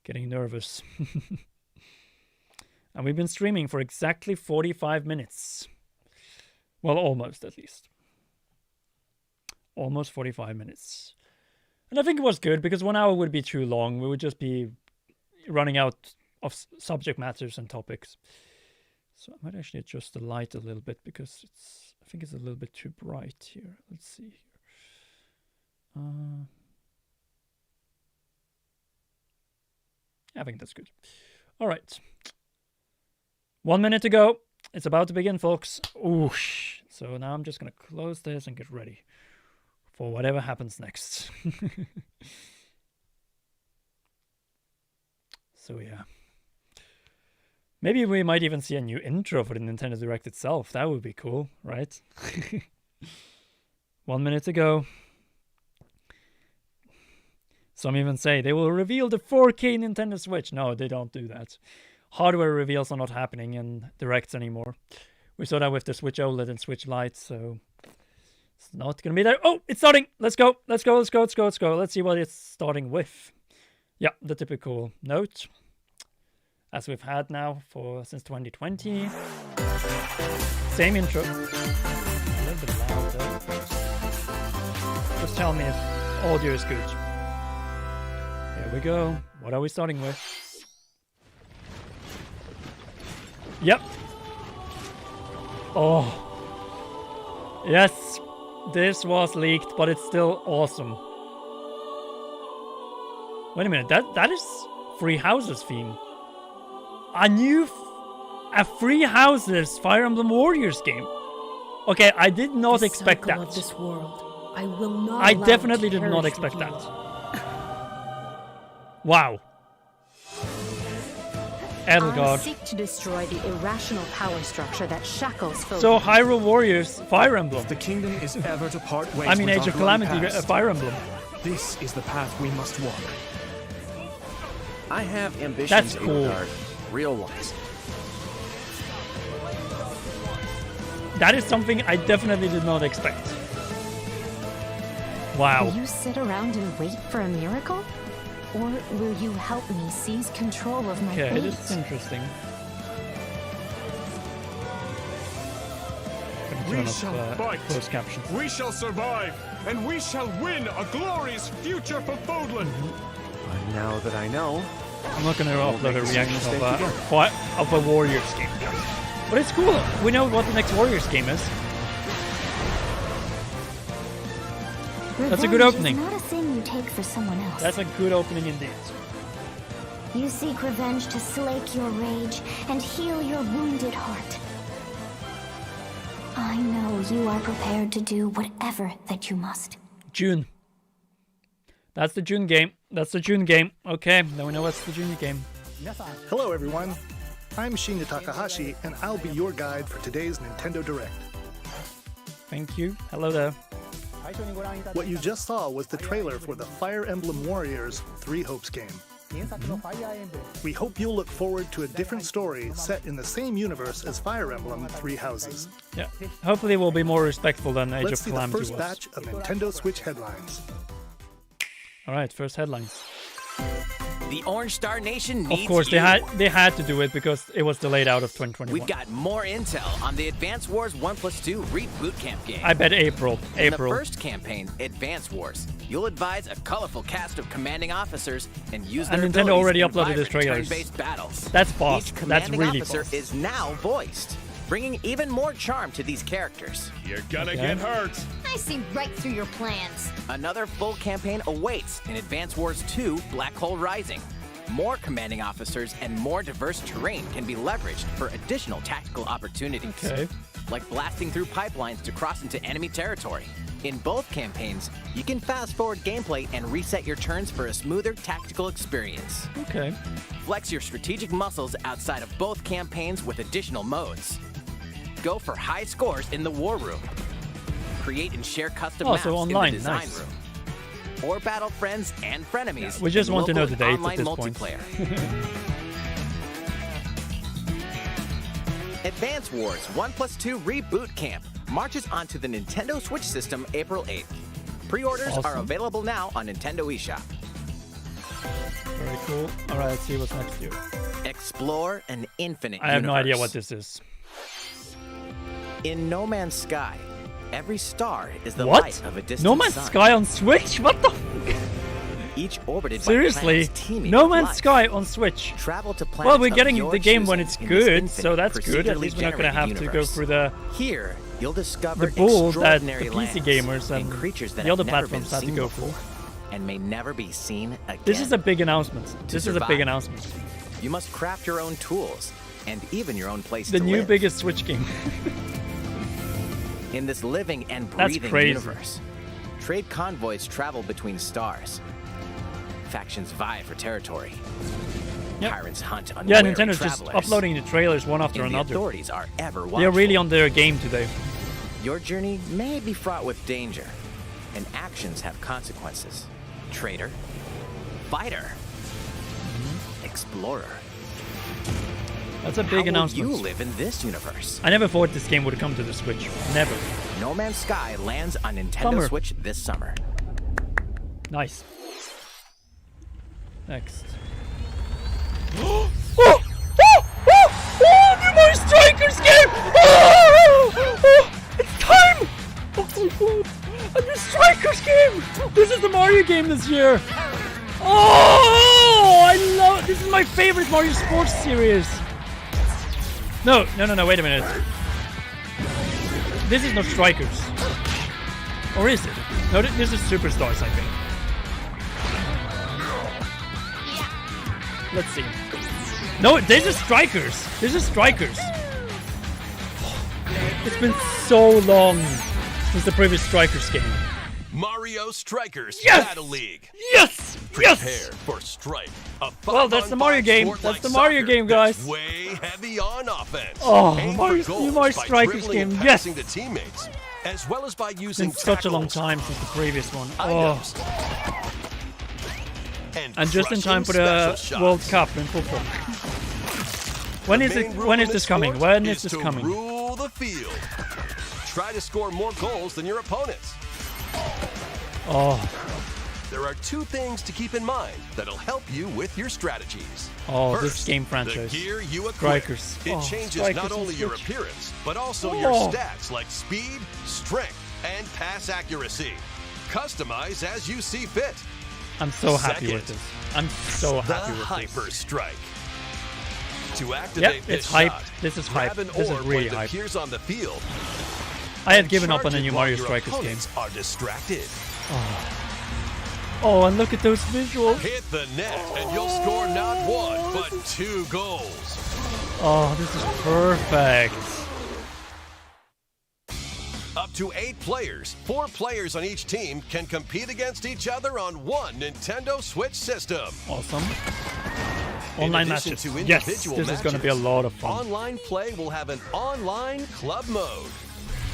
getting nervous. And we've been streaming for exactly 45 minutes. Well, almost at least. Almost 45 minutes. And I think it was good because 1 hour would be too long. We would just be running out of subject matters and topics. So I might actually adjust the light a little bit because I think it's a little bit too bright here. Let's see here. I think that's good. All right. 1 minute to go. It's about to begin, folks. Oosh. So now I'm just going to close this and get ready for whatever happens next. So yeah. Maybe we might even see a new intro for the Nintendo Direct itself. That would be cool, right? 1 minute to go. Some even say they will reveal the 4K Nintendo Switch. No, they don't do that. Hardware reveals are not happening in Directs anymore. We saw that with the Switch OLED and Switch Lite, so It's not gonna be there. Oh, it's starting. Let's go. Let's go. Let's go. Let's go. Let's go. Let's see what it's starting with. Yeah, the typical note, as we've had now since 2020. Same intro. A little bit loud though. Just tell me if audio is good. Here we go. What are we starting with? Yep. Oh. Yes. This was leaked, but it's still awesome. Wait a minute. That is Free Houses theme. A Free Houses Fire Emblem Warriors game. Okay, I did not expect that. Of this world. I will not. I definitely did not expect that. Wow. Edelgard. I seek to destroy the irrational power structure that shackles folk. So Hyrule Warriors Fire Emblem. If the kingdom is ever to part ways, I mean with Age of our bloody Calamity past, Fire Emblem. this is the path we must walk. I have ambitions, That's cool. Edelgard. Real ones. That is something I definitely did not expect. Wow. Will you sit around and wait for a miracle? Or will you help me seize control of my Okay, fate? this is interesting. We shall fight. Closed captions. We shall survive, and we shall win a glorious future for Fodlan. But now that I know, I'm not gonna upload a make the same reaction mistake of a Warriors game. But it's cool. We know what the next Warriors game is. That's a good Revenge opening. Is not a thing you take for someone else. That's a good opening indeed. You seek revenge to slake your rage and heal your wounded heart. I know you are prepared to do whatever that you must. June. That's the June game. That's the June game. Okay, then we know what's the June game. Hello everyone, I'm Shinya Takahashi and I'll be your guide for today's Nintendo Direct. Thank you. Hello there. What you just saw was the trailer for the Fire Emblem Warriors 3 Hopes game. We hope you'll look forward to a different story set in the same universe as Fire Emblem 3 Houses. Yeah. Hopefully we'll be more respectful than Age Let's of see the Calamity first was. batch of Nintendo Switch headlines. Alright, first headlines. The Orange Star Nation needs Of course, you. they had to do it because it was delayed out of 2021. We've got more intel on the Advance Wars 1+2 Reboot Camp game. I bet April. In the first campaign, Advance Wars, you'll advise a colorful cast of commanding officers and use their And Nintendo abilities already in uploaded this vibrant trailers. turn-based battles. That's fast. Each That's commanding really officer fast. is now voiced, bringing even more charm to these characters. You're gonna Okay. get hurt. I see right through your plans. Another full campaign awaits in Advance Wars 2 Black Hole Rising. More commanding officers and more diverse terrain can be leveraged for additional tactical opportunities. Okay. Like blasting through pipelines to cross into enemy territory. In both campaigns, you can fast forward gameplay and reset your turns for a smoother tactical experience. Okay. Flex your strategic muscles outside of both campaigns with additional modes. Go for high scores in the War Room. Create and share custom maps so online, in the Design nice. Room. Or battle friends and frenemies. We just in want to know local the date and at this online point. multiplayer. Advance Wars 1+2 Reboot Camp marches onto the Nintendo Switch system April 8th. Pre-orders are Awesome. available now on Nintendo eShop. Very cool. Alright, let's see what's next here. Explore an infinite I have no idea universe. what this is. In No Man's Sky, every star is the What? light of a distant No Man's sun. Sky on Switch? What the? Each orbited Seriously? by planets teeming No with Man's life. Sky on Switch. Travel to planets Well, we're of getting your the game when choosing it's in good, this so that's infinite, good. At least we're not going to have procedurally to go generated through the Here, you'll discover bulls that the extraordinary PC lands gamers and creatures that the other have never been platforms had to seen go before through. and may never be seen again. This is a big announcement. This is a big survive. announcement. You must craft your own tools and even your own place The to new live. biggest Switch game. In this living and That's breathing crazy. universe, trade convoys travel between stars. Factions vie for territory. Yep. Tyrants hunt Yeah, unwary Nintendo's just travelers. uploading the trailers one after And the another. authorities are ever watchful. They're really on their game today. Your journey may be fraught with danger, and actions have consequences. Trader, fighter, explorer. That's a How big will announcement. you live in this universe? I never thought this game would come to the Switch. Never. No Man's Sky lands on Nintendo Bummer. Switch this summer. Nice. Next. Oh! Oh! Oh! New Mario Strikers game! Oh! It's time! Oh my god! A new Strikers game! This is the Mario game this year! Oh! I love. This is my favorite Mario Sports series. No! Wait a minute. This is not Strikers, or is it? No, this is Superstars, I think. Let's see. No, this is Strikers. This is Strikers. It's been so long since the previous Strikers game. Mario Strikers Yes! Battle League. Yes! Prepare Yes! for Strike. A Well, that's the Mario 5-on-5 game. sport That's like the Mario soccer game, guys. that's way heavy on offense. Oh, Aim for Mario, goals new Mario by Strikers dribbling and game. Yes! passing to teammates, as well as by It's using been such a long tackles, time since the previous one. Oh. items, And just in time for crushing the special World shots. Cup in football. When is The it? main rule When in is this coming? sport When is this to coming? Rule the field. Try to score more goals than your opponents. Oh, There are two things to keep in mind that'll help you with your strategies. oh, First, this game franchise. the gear you equip. Strikers. It Oh, changes Strikers not on only your Switch. appearance, but also Oh. your stats like speed, strength, and pass accuracy. Customize as you see fit. I'm so happy Second, with this. I'm so happy the with Hyper this. Strike. To activate Yep, this it's hype. shot, This is grab hype. an This is orb really when it hype. appears on the field. I had given up on Charge the it new while Mario your Strikers game. opponents are distracted. Oh, and look at those visuals. Hit the net, and you'll score not one, but 2 goals. Oh, this is perfect. Up to 8 players, 4 players on each team can compete against each other on one Nintendo Switch system. Awesome. In Online addition matches. to Yes, individual this is going to be a matches, lot of fun. Online play will have an online club mode.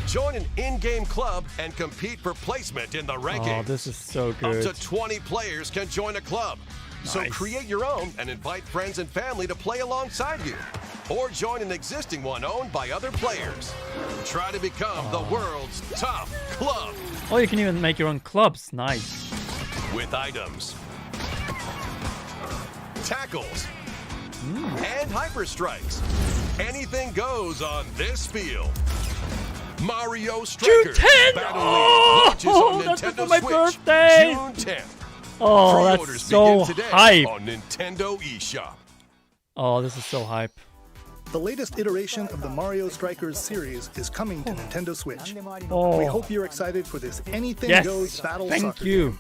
Join an in-game club and compete for placement in the rankings. Oh, this is so Up good. to 20 players can join a club. So Nice. create your own and invite friends and family to play alongside you. Or join an existing one owned by other players. Try to become the world's top club Oh, you can even make your own clubs. Nice. with items, tackles, and hyper strikes. Anything goes on this field. Mario Strikers 10! Battle Oh, League launches on that's Nintendo for my Switch birthday! June 10th. Oh, Pre-orders that's so begin today hype. on Nintendo eShop. Oh, this is so hype. The latest iteration of the Mario Strikers series is coming to Nintendo Switch. Oh, We hope you're excited for this anything yes. goes battle Thank soccer you.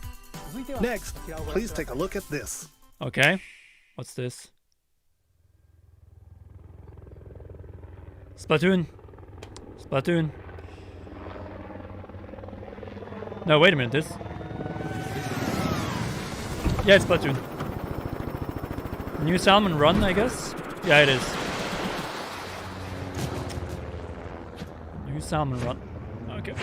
game. Next, please take a look at this. Okay. What's this? Splatoon. Splatoon. No, wait a minute. This. Yeah, it's Splatoon. New Salmon Run, I guess? Yeah, it is. New Salmon Run. Okay.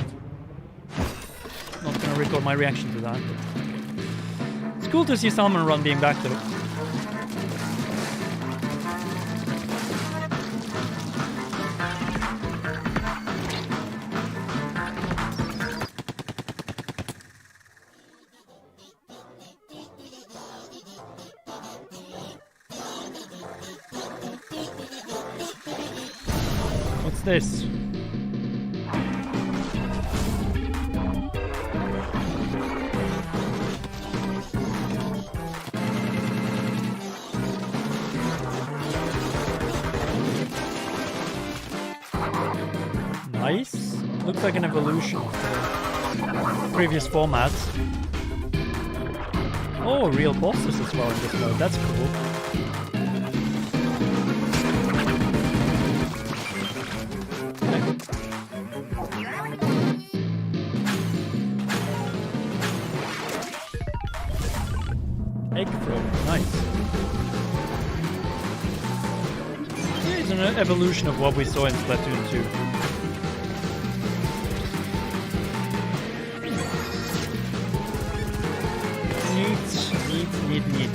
Not gonna record my reaction to that, but okay. It's cool to see Salmon Run being back though. What's this? Nice. Looks like an evolution of the previous formats. Oh, real bosses as well in this mode. That's cool. Egg throw, nice. Yeah, it's an evolution of what we saw in Splatoon 2. Neat.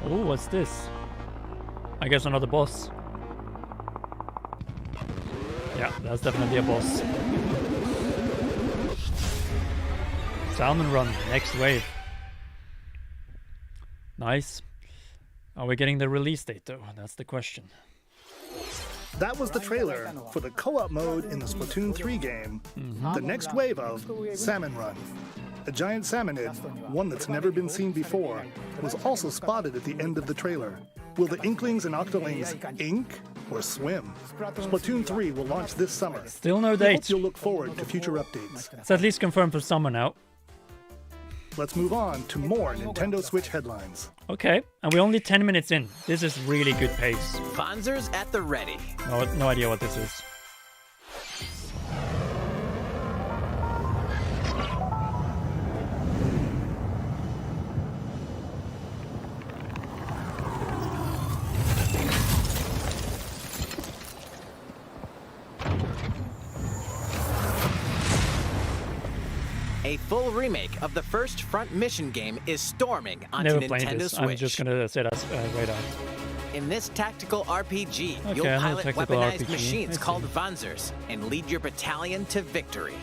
Oh, what's this? I guess another boss. Yeah, that's definitely a boss. Salmon Run, next wave. Nice. Are we getting the release date though? That's the question. That was the trailer for the co-op mode in the Splatoon 3 game. The next wave of Salmon Run. A giant salmonid, one that's never been seen before, was also spotted at the end of the trailer. Will the Inklings and Octolings ink or swim? Splatoon 3 will launch this summer. Still no We date. hope you'll look forward to future updates. It's at least confirmed for summer now. Let's move on to more Nintendo Switch headlines. Okay, and we're only 10 minutes in. This is really good pace. Bonzers at the ready. No idea what this is. A full remake of the first Front Mission game is storming onto Never played Nintendo this. Switch. I'm just gonna say that right out. In this tactical RPG, you'll Okay, pilot tactical weaponized RPG. machines I see. called Vanzers and lead your battalion to victory.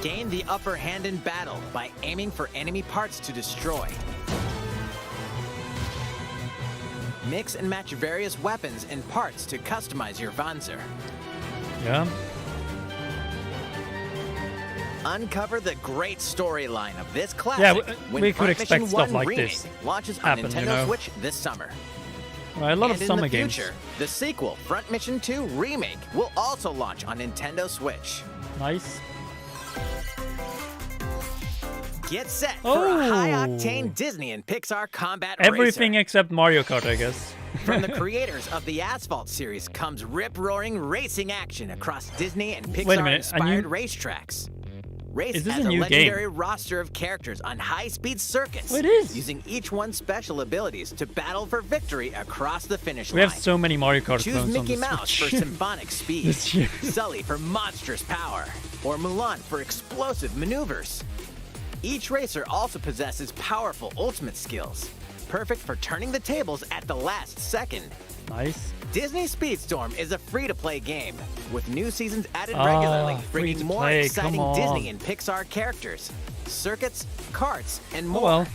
Gain the upper hand in battle by aiming for enemy parts to destroy. Mix and match various weapons and parts to customize your Vanzer. Yeah. Uncover the great storyline of this classic. Yeah, when we could Front expect Mission stuff 1 like Remake this launches happen, on you Nintendo know. Switch this summer. Right, a lot of And summer in the games. future, the sequel, Front Mission 2 Remake, will also launch on Nintendo Switch. Nice. Get set for Oh. a high-octane Disney and Pixar combat Everything racer. except Mario Kart, I guess. From the creators of the Asphalt series comes rip-roaring racing action across Disney and Wait a minute, Pixar-inspired racetracks. Race Is this as a new legendary roster of characters on high-speed circuits, Oh, it is. using each one's special abilities to battle for victory across the finish We line. have so many Mario Kart Choose clones on Mickey the Mouse for Switch. symphonic speed, This year. Sully for monstrous power, or Mulan for explosive maneuvers. Each racer also possesses powerful ultimate skills, perfect for turning the tables at the last second. Nice. Disney Speedstorm is a free-to-play game, with new seasons added regularly, bringing more free-to-play, exciting come on. Disney and Pixar characters, circuits, karts, and Oh more. well.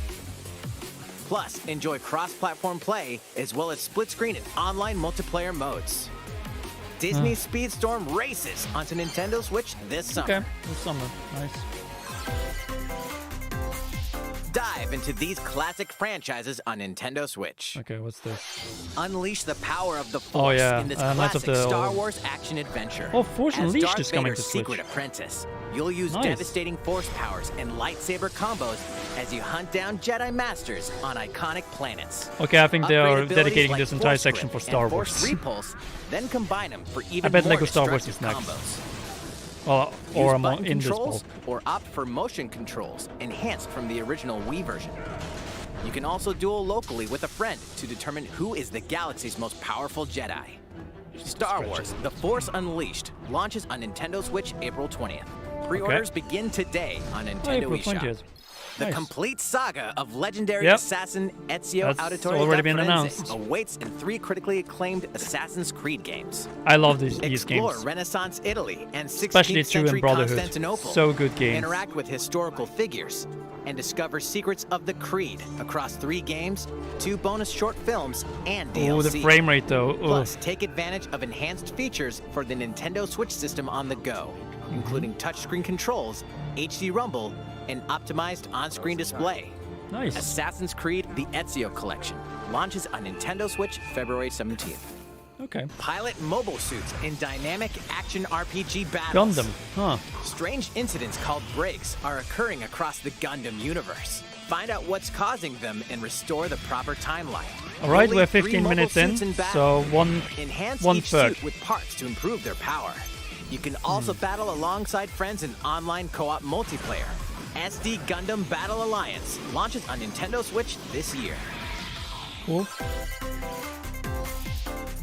Plus, enjoy cross-platform play, as well as split-screen and online multiplayer modes. Disney Speedstorm races onto Nintendo Switch this summer. Okay, this summer. Nice. Dive into these classic franchises on Nintendo Switch. Okay, what's this? Unleash the power of the Oh, Force yeah, in this Knights of classic the- Star Wars action adventure. Oh, Force As Unleashed Darth is coming Vader's to Switch. secret apprentice, you'll use Nice. devastating Force powers and lightsaber combos as you hunt down Jedi Masters on iconic planets. Okay, I think they Upgrade are abilities dedicating like this entire Force section Grip for Star and Wars. Force Repulse, then combine them for even bet more Lego Star Wars destructive is next. combos. Well, Use or I'm button in this controls bulk. or opt for motion controls, enhanced from the original Wii version. You can also duel locally with a friend to determine who is the galaxy's most powerful Jedi. Star Wars: The Force Unleashed launches on Nintendo Switch April 20th. Pre-orders begin today on Nintendo April eShop. 20th. The Nice. complete saga of legendary Yep. assassin Ezio That's Auditore already been Forensics announced. awaits in 3 critically acclaimed Assassin's Creed games. I love these Explore games. Renaissance Italy and 16th Especially 2 and century Brotherhood. Constantinople. So good games. Interact with historical figures and discover secrets of the Creed across 3 games, 2 bonus short films, and DLC. Oh, the frame rate though. Ugh. Plus, take advantage of enhanced features for the Nintendo Switch system on the go, including touchscreen controls, HD Rumble, and optimized on-screen display. Nice. Assassin's Creed: The Ezio Collection launches on Nintendo Switch February 17th. Okay. Pilot mobile suits in dynamic action RPG battles. Gundam. Huh. Strange incidents called breaks are occurring across the Gundam universe. Find out what's causing them and restore the proper timeline. All right, Only we're 3 15 mobile minutes in, suits battle. so one Enhance one each third. suit with parts to improve their power. You can also battle alongside friends in online co-op multiplayer. SD Gundam Battle Alliance launches on Nintendo Switch this year. Cool.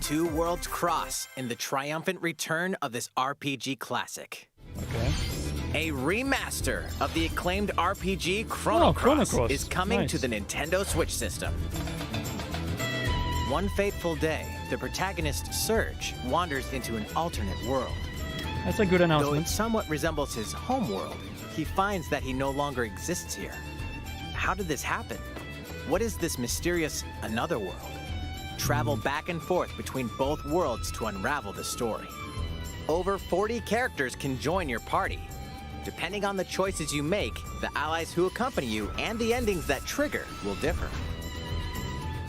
Two worlds cross in the triumphant return of this RPG classic. Okay. A remaster of the acclaimed RPG Chrono Cross is coming to the Nintendo Switch system. One fateful day, the protagonist Surge wanders into an alternate world. That's a good Though announcement. it somewhat resembles his home world, he finds that he no longer exists here. How did this happen? What is this mysterious another world? Travel back and forth between both worlds to unravel the story. Over 40 characters can join your party. Depending on the choices you make, the allies who accompany you and the endings that trigger will differ.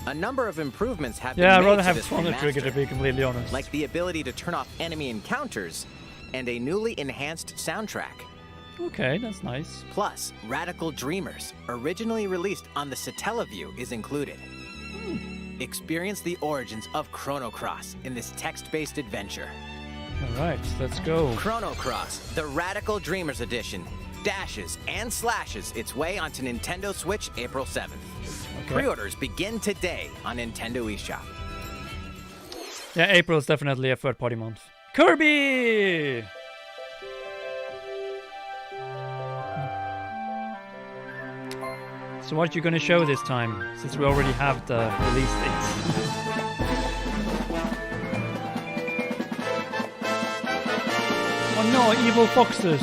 A number of improvements have been I'd made rather to have this Chrono Trigger, to remaster, be completely honest. like the ability to turn off enemy encounters and a newly enhanced soundtrack. Okay, that's nice. Plus, Radical Dreamers, originally released on the Satellaview, is included. Experience the origins of Chrono Cross in this text-based adventure. Alright, let's go. Chrono Cross, the Radical Dreamers edition, dashes and slashes its way onto Nintendo Switch April 7th. Okay. Pre-orders begin today on Nintendo eShop. Yeah, April is definitely a third-party month. Kirby! So what are you gonna show this time, since we already have the release dates? Oh no, evil foxes!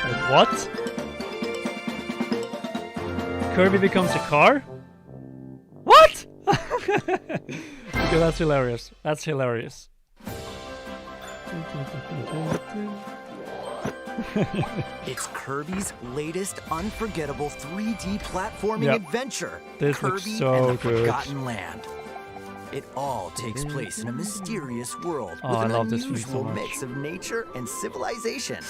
Wait, what? Kirby becomes a car? What? Okay, that's hilarious. That's hilarious. It's Kirby's latest unforgettable 3D platforming adventure, This Kirby looks so and the good. Forgotten Land. It all takes place in a mysterious world Oh, with I an love this theme so unusual much. mix of nature and civilization.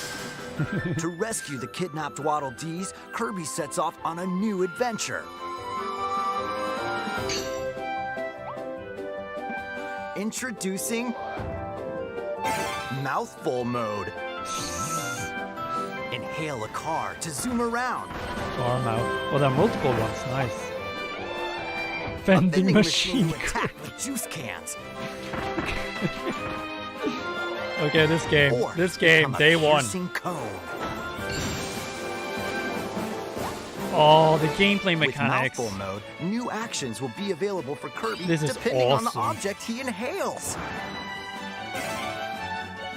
To rescue the kidnapped Waddle Dees, Kirby sets off on a new adventure. Introducing Mouthful Mode. Inhale a car to zoom around. Arm out. Oh, there are multiple ones. Nice. A Vending machine. to attack with juice cans. Okay, this game. Or This game, become a day one. piercing cone. Oh, the gameplay With mechanics. Mouthful Mode, new actions will be available for Kirby This is depending on the awesome. object he inhales.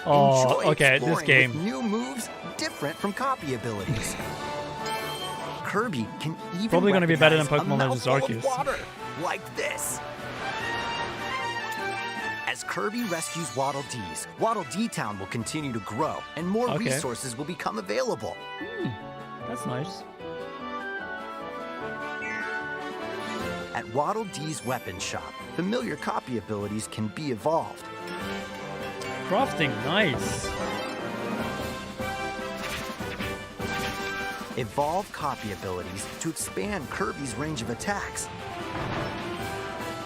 Oh, Enjoy okay, this exploring with game. new moves different from copy abilities. Kirby can even Probably gonna be better than weaponize a Pokemon Legends mouthful of Arceus. water, like this. As Kirby rescues Waddle Dees, Waddle Dee Town will continue to grow, and more Okay. resources will become available. That's nice. At Waddle Dee's weapon shop, familiar copy abilities can be evolved. Crafting, nice. Evolve copy abilities to expand Kirby's range of attacks.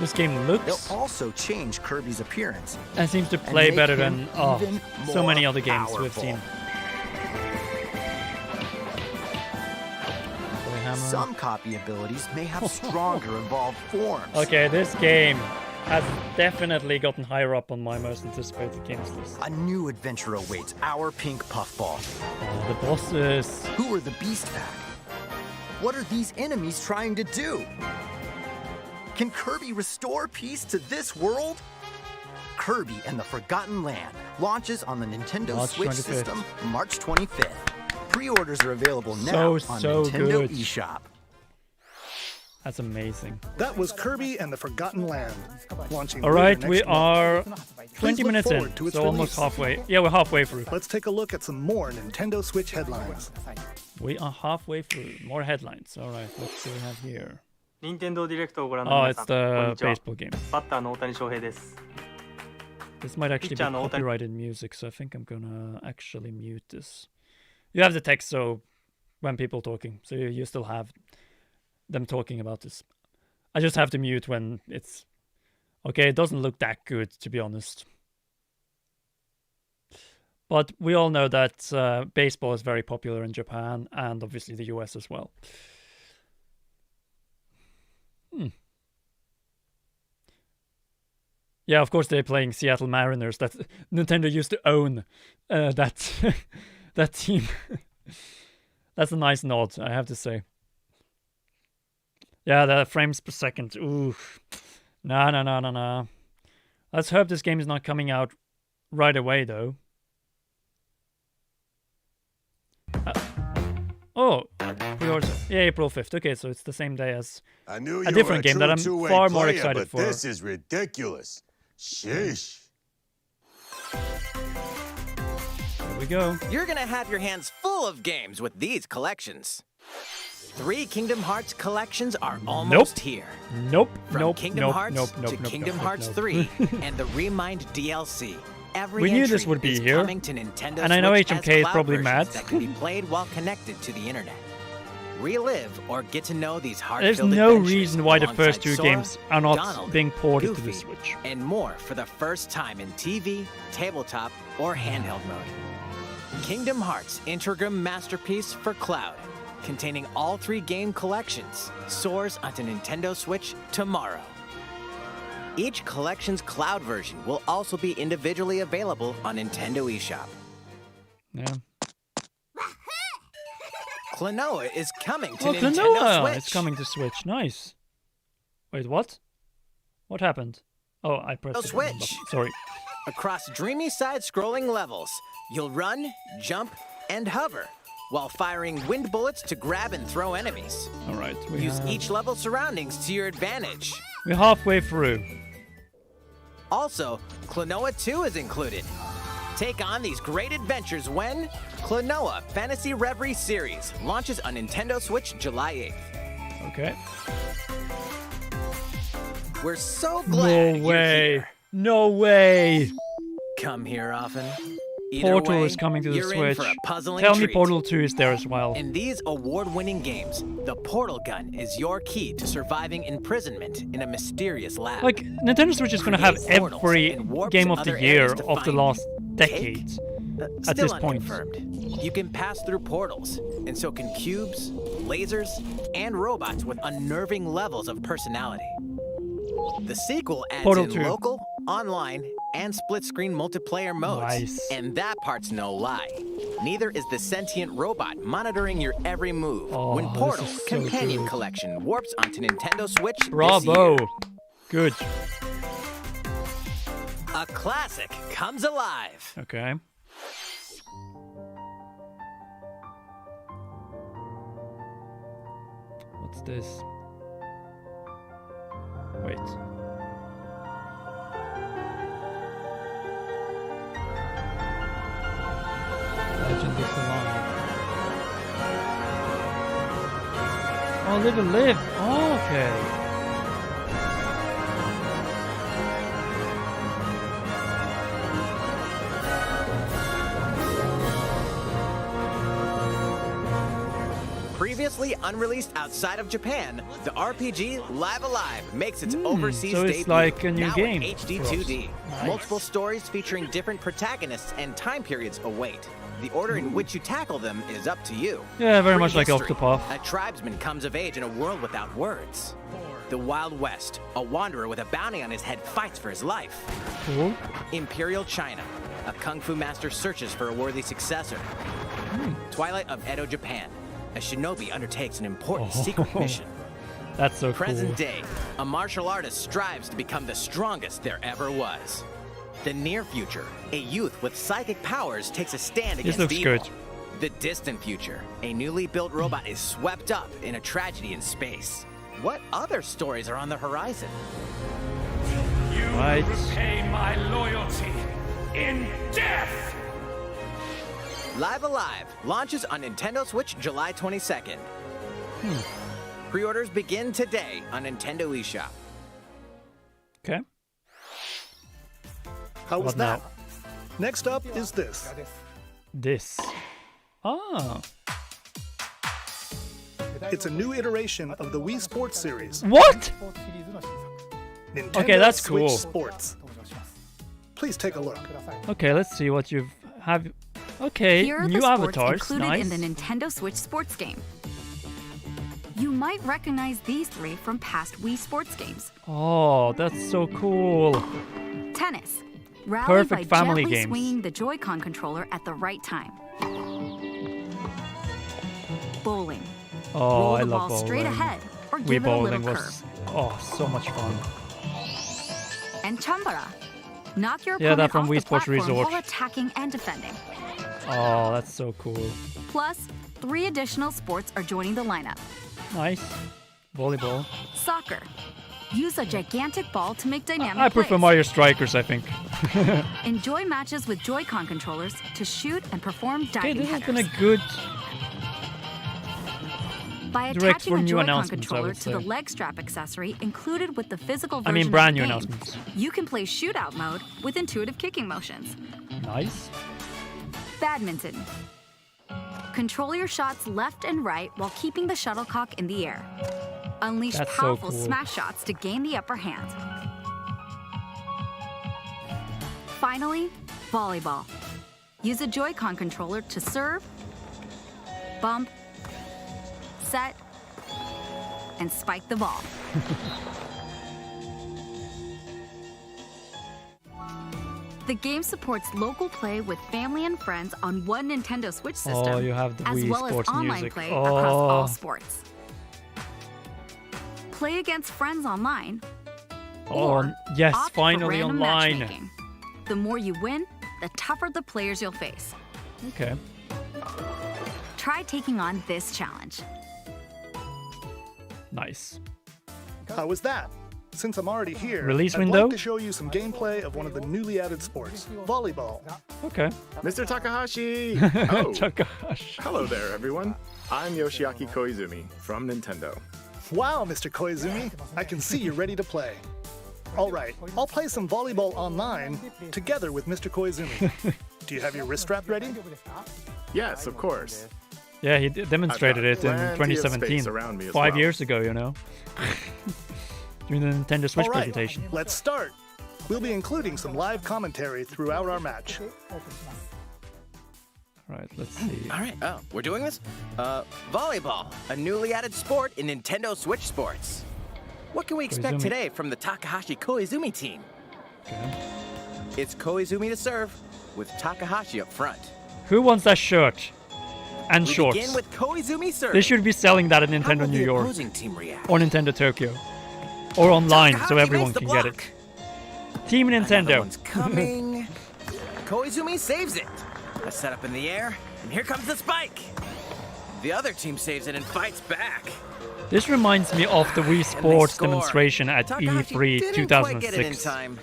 This game They'll looks also change Kirby's appearance. and seems to and play make better him than even so many more other games we've powerful. seen. Some copy abilities may have stronger evolved forms. Okay, this game has definitely gotten higher up on my most anticipated games list. A new adventure awaits our pink puffball. Oh, the bosses. Who are the Beast Pack? What are these enemies trying to do? Can Kirby restore peace to this world? Kirby and the Forgotten Land launches on the Nintendo March Switch 25th. system March 25th. Pre-orders are available now on So Nintendo good. eShop. That's amazing. That was Kirby and the Forgotten Land. Launching All right, later we next month. are Please 20 look minutes in, forward to its so almost release. halfway. Yeah, we're halfway through. Let's take a look at some more Nintendo Switch headlines. We are halfway through. More headlines. All right, let's see what we have here. 任天堂ディレクトをご覧の Oh, 皆 it's さん、こん the にちは。 baseball game. バッターの大谷翔平です。 This might actually be Pitcher no Otani. copyrighted music, so I think I'm gonna actually mute this. You have the text, so when people talking, so you still have them talking about this. I just have to mute when it's okay. It doesn't look that good, to be honest. But we all know that baseball is very popular in Japan and obviously the US as well. Yeah, of course they're playing Seattle Mariners. That Nintendo used to own that that team. That's a nice nod, I have to say. Yeah, the frames per second. Ooh. No. Let's hope this game is not coming out right away, though. Oh, yeah, April 5th. Okay, so it's the same day as a different game that I'm far more excited for. This is ridiculous. Sheesh. Here we go. You're gonna have your hands full of games with these collections. 3 Kingdom Hearts collections are almost here. From Kingdom Hearts to Kingdom Hearts 3 and the Remind DLC. Every we knew this would be here, and I know HMK is probably mad. That can be played while connected to the internet. Relive or get to know these There's no reason why the first 2 games are not Donald, being ported Goofy, to the Switch. And more for the first time in TV, tabletop, or handheld mode. Kingdom Hearts Integrum Masterpiece for Cloud, containing all 3 game collections, soars onto Nintendo Switch tomorrow. Each collection's cloud version will also be individually available on Nintendo eShop. Yeah. Klonoa is coming to Nintendo Klonoa! Switch. It's coming to Switch. Nice. Wait, what? What happened? Oh, I pressed the Switch. button. Sorry. Across dreamy side-scrolling levels, you'll run, jump, and hover, while firing wind bullets to grab and throw enemies. All right. Use each level's surroundings to your advantage. We're halfway through. Also, Klonoa 2 is included. Take on these great adventures when Klonoa Fantasy Reverie Series launches on Nintendo Switch July 8th. Okay. We're so glad No way. No way. Come here often. Either Portal way, is coming to the you're in Switch. for a puzzling Tell me treat. Portal 2 is there as well. In these award-winning games, the portal gun is your key to surviving imprisonment in a mysterious lab. Like, Nintendo Switch is going to have Create portals every and warps game in of the other year areas to of the find last decade at Still this point. unconfirmed. You can pass through portals, and so can cubes, lasers, and robots with unnerving levels of personality. The sequel adds Portal in 2. local, online, and split-screen multiplayer modes. Nice. And that part's no lie. Neither is the sentient robot monitoring your every move Oh, when this Portal is so Companion good. Collection warps onto Nintendo Switch this Bravo. year. Good. A classic comes alive. Okay. What's this? Wait. Legend is alive. Oh, Live and Live. Oh, okay. Previously unreleased outside of Japan, the RPG Live Alive makes its overseas so it's debut. like a new now game in HD for us. 2D. Nice. Multiple stories featuring different protagonists and time periods await. The order in which you tackle them is up to you. Yeah, very much like Prehistory. Octopath. A tribesman comes of age in a world without words. The Wild West. A wanderer with a bounty on his head fights for his life. Cool. Imperial China. A kung fu master searches for a worthy successor. Twilight of Edo, Japan. A shinobi undertakes an important secret mission. That's so Present cool. day, a martial artist strives to become the strongest there ever was. The near future, a youth with psychic powers takes a stand This against looks evil. good. The distant future, a newly built robot is swept up in a tragedy in space. What other stories are on the horizon? You Right. will repay my loyalty in death! Live Alive launches on Nintendo Switch July 22nd. Pre-orders begin today on Nintendo eShop. Okay. How was What that? now? Next up is this. This. Ah. It's a new iteration of the Wii Sports series. What? Nintendo Okay, that's Switch cool. Sports. Please take a look. Okay, let's see what you've have. Okay, Here are new the sports avatars. included Nice. in the Nintendo Switch sports game. You might recognize these 3 from past Wii sports games. Oh, that's so cool. Tennis. Rally Perfect by family gently games. swinging the Joy-Con controller at the right time. Bowling. Oh, Roll I the love ball bowling. straight ahead or Wii give it a bowling little was curve. so much fun. And Chambara. Knock your Yeah, that opponent from off Wii the Sports platform Resort. while attacking and defending. Oh, that's so cool. Plus, 3 additional sports are joining the lineup. Nice. Volleyball. Soccer. Use a gigantic ball to make dynamic I prefer plays. Mario Strikers, I think. Enjoy matches with Joy-Con controllers to shoot and perform Okay, diving this has headers. been a good By direct attaching for a new Joy-Con announcements, I controller would to the say. leg strap accessory included with the physical version I mean, brand of new the game, announcements. you can play shootout mode with intuitive kicking motions. Nice. Badminton. Control your shots left and right while keeping the shuttlecock in the air. Unleash That's so powerful cool. smash shots to gain the upper hand. Finally, volleyball. Use a Joy-Con controller to serve, bump, set, and spike the ball. The game supports local play with family and friends on one Nintendo Switch system, Oh, you have the as Wii well as Sports online music. play across all Oh. sports. Play against friends online. Oh, or yes, opt for finally random online. matchmaking. The more you win, the tougher the players you'll face. Okay. Try taking on this challenge. Nice. How was that? Since I'm already here, Release I'd window? like to show you some gameplay of one of the newly added sports, volleyball. Okay. Mr. Takahashi! Takahashi. Hello there, everyone. I'm Yoshiaki Koizumi from Nintendo. Wow, Mr. Koizumi, I can see you're ready to play. All right, I'll play some volleyball online together with Mr. Koizumi. Do you have your wrist strap ready? Yes, of course. Yeah, he demonstrated it in plenty of 2017. space around me as 5 well. years ago, you know. During the Nintendo Switch All right, presentation. let's start. We'll be including some live commentary throughout our match. Right, let's see. All right. Oh, we're doing this? Volleyball, a newly added sport in Nintendo Switch Sports. What can we expect Koizumi. today from the Takahashi Koizumi team? Okay. It's Koizumi to serve, with Takahashi up front. Who wants that shirt? And We shorts. begin with Koizumi serving. They should be selling that at How Nintendo will New the York. opposing team react? Or Nintendo Tokyo. Or online, so Takahashi everyone makes the can get block. it. Team Another Nintendo. one's coming. Koizumi saves it. A setup in the air, and here comes the spike. The other team saves it and fights back. This reminds me of the Wii And they Sports score. demonstration at Takahashi E3 didn't quite get it in 2006. time.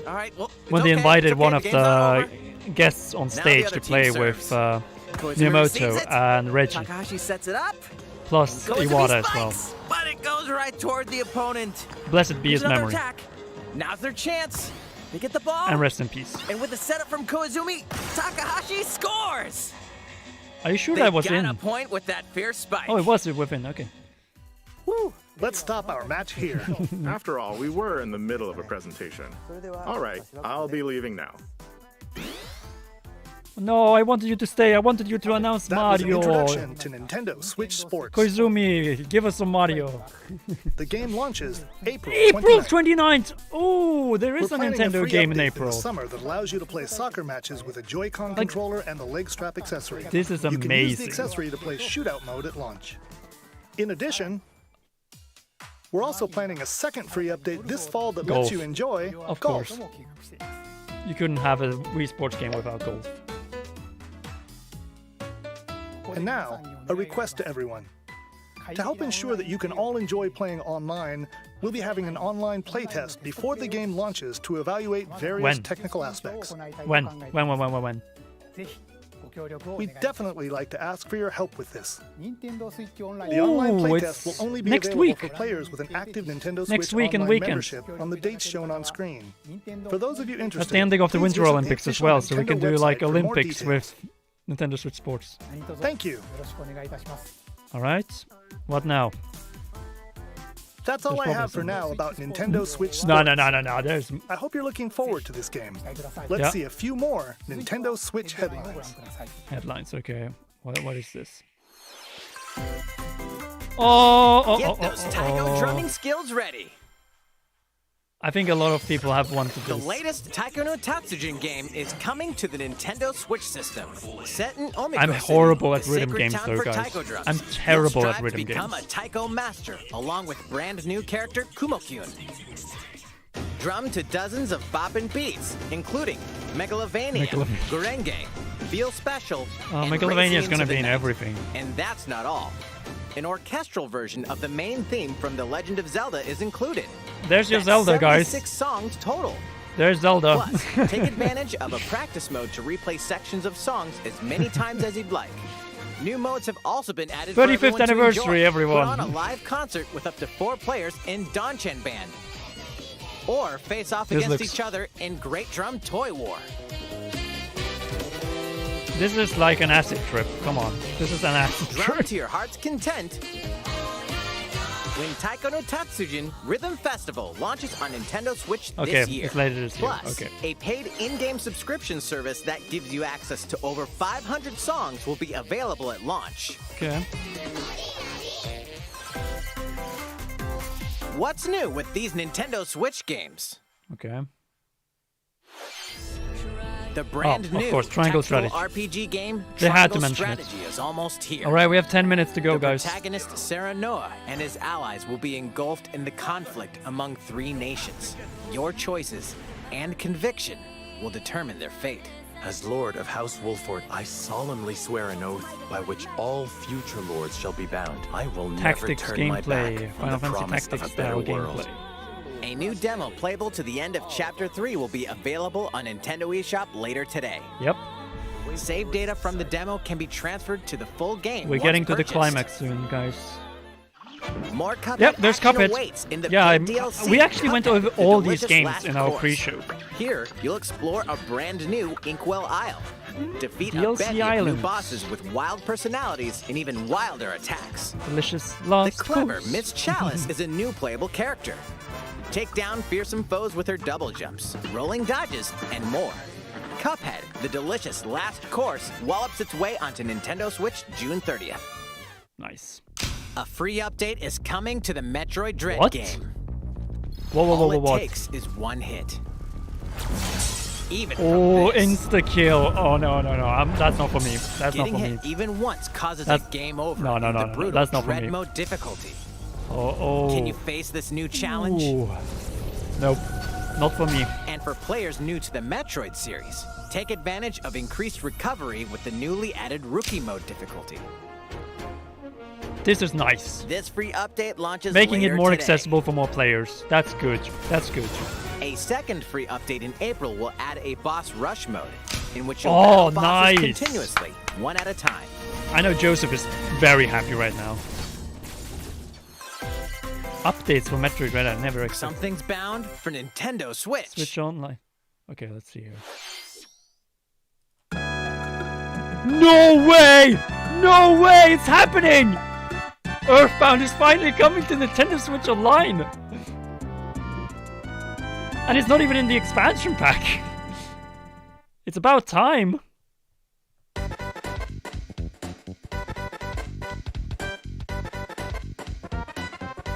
All right, well, it's When they okay, invited it's okay, one of game's not the over. guests on Now the stage other to team play serves. with Koizumi receives Miyamoto it. and Reggie, Takahashi sets it up. plus Koizumi Iwata as well. spikes, but it goes right toward the opponent. Blessed be Here's his another memory. attack. Now's their chance. They get the ball. And rest in peace. And with the setup from Koizumi, Takahashi scores. Are you sure They that was got in? a point with that fierce spike. Oh, it was within, okay. Woo! Let's stop our match here. After all, we were in the middle of a presentation. All right, I'll be leaving now. No, I wanted you to stay. I wanted you to announce That was an Mario. introduction to Nintendo Switch Sports. Koizumi, give us some Mario. The game launches April April 29th. 29th! Oh, there is We're a planning Nintendo free game in update April. the summer that allows you to play soccer matches with a Joy-Con controller and the leg strap accessory. This is You can use the amazing. accessory to play shootout mode at launch. In addition, we're also planning a second free update this fall that Golf. lets you enjoy Of golf. course. You couldn't have a Wii Sports game without golf. And now, a request to everyone. To help ensure that you can all enjoy playing online, we'll be having an online playtest before the game launches to evaluate various When? technical aspects. When? We'd definitely like to ask for your help with this. The Ooh, online playtest it's will only be next available week. for players with an active Nintendo Next Switch week and Online weekend. membership on the dates shown on screen. For those of you interested, That's the ending of the please Winter visit the Olympics as official well, so we can Nintendo do like website for more Olympics details. with Nintendo Switch Sports. Thank you. Alright, what now? That's all There's I have probably for now about Nintendo Switch Sports. No, there's... I hope you're looking forward to this game. Let's Yeah. see a few more Nintendo Switch headlines. Headlines, okay. What is this? Oh, Get those Taiko drumming skills ready. I think a lot of people have wanted The this. latest Taiko no Tatsujin game is coming to the Nintendo Switch system. Set in Omicron I'm City, horrible at the rhythm sacred games town though, for guys. taiko drums. I'm You'll terrible strive at to rhythm become games. a taiko master, along with brand new character Kumo-kyun. Drum to dozens of boppin' beats, including Megalovania, Gurenge, Feel Special, and Megalovania is Racing gonna into be the in Night. everything. And that's not all. An orchestral version of the main theme from The Legend of Zelda is included. There's your That's Zelda, guys. 76 songs total. There's Zelda. Plus, take advantage of a practice mode to replay sections of songs as many times as you'd like. New modes have also been added for 35th everyone to anniversary, enjoy. everyone. Put on a live concert with up to 4 players in Donchen Band. Or face off This against looks- each other in Great Drum Toy War. This is like an acid trip. Come on. This is an acid Drum trip. to your heart's content. When Taiko no Tatsujin Rhythm Festival launches on Nintendo Switch Okay, this year. it's later this year. Plus, Okay. a paid in-game subscription service that gives you access to over 500 songs will be available at launch. Okay. What's new with these Nintendo Switch games? Okay. The brand of new course, Triangle tactical Strategy. RPG game They had to Triangle mention it. Strategy is almost here. All right, we have 10 minutes to go, The guys. protagonist Sarah Noah and his allies will be engulfed in the conflict among 3 nations. Your choices and conviction will determine their fate. As Lord of House Wolford, I solemnly swear an oath by which all future lords shall be bound. I will Tactics never turn my back gameplay. on Final the Fantasy promise Tactics of a better style world. gameplay. A new demo playable to the end of Chapter 3 will be available on Nintendo eShop later today. Yep. Save data from the demo can be transferred to the full game. We're once getting to the purchased. climax soon, guys. More Cuphead Yep, there's action Cuphead. awaits in the Yeah, paid DLC. we actually went over Cuphead, the all these delicious games last in our course. pre-show. Here, you'll explore a brand new Inkwell Isle. Defeat a DLC bevy of Islands. new bosses with wild personalities and even wilder attacks. Delicious The lost clever course. Miss Chalice is a new playable character. Take down fearsome foes with her double jumps, rolling dodges, and more. Cuphead, the delicious last course, wallops its way onto Nintendo Switch June 30th. Nice. A free update is coming to the Metroid Dread What? game. Whoa, whoa, whoa, All whoa, it what? takes is one hit. Even Oh, from this, insta kill. Oh no, no, no. That's not for me. That's not getting for me. hit even once causes That's- a game over no, no, in no, the no, brutal that's not for Dread me. mode difficulty. Oh. Can you face this new challenge? Ooh. Nope. Not for me. And for players new to the Metroid series, take advantage of increased recovery with the newly added Rookie Mode difficulty. This is nice. This free update launches Making it later more today. accessible for more players. That's good. That's good. A second free update in April will add a boss rush mode, in which you'll Oh, battle bosses nice. continuously, one at a time. I know Joseph is very happy right now. Updates for Metroid Dread I never expected. Something's bound for Nintendo Switch. Switch Online. Okay, let's see here. No way! No way! It's happening! EarthBound is finally coming to Nintendo Switch Online! And it's not even in the expansion pack! It's about time!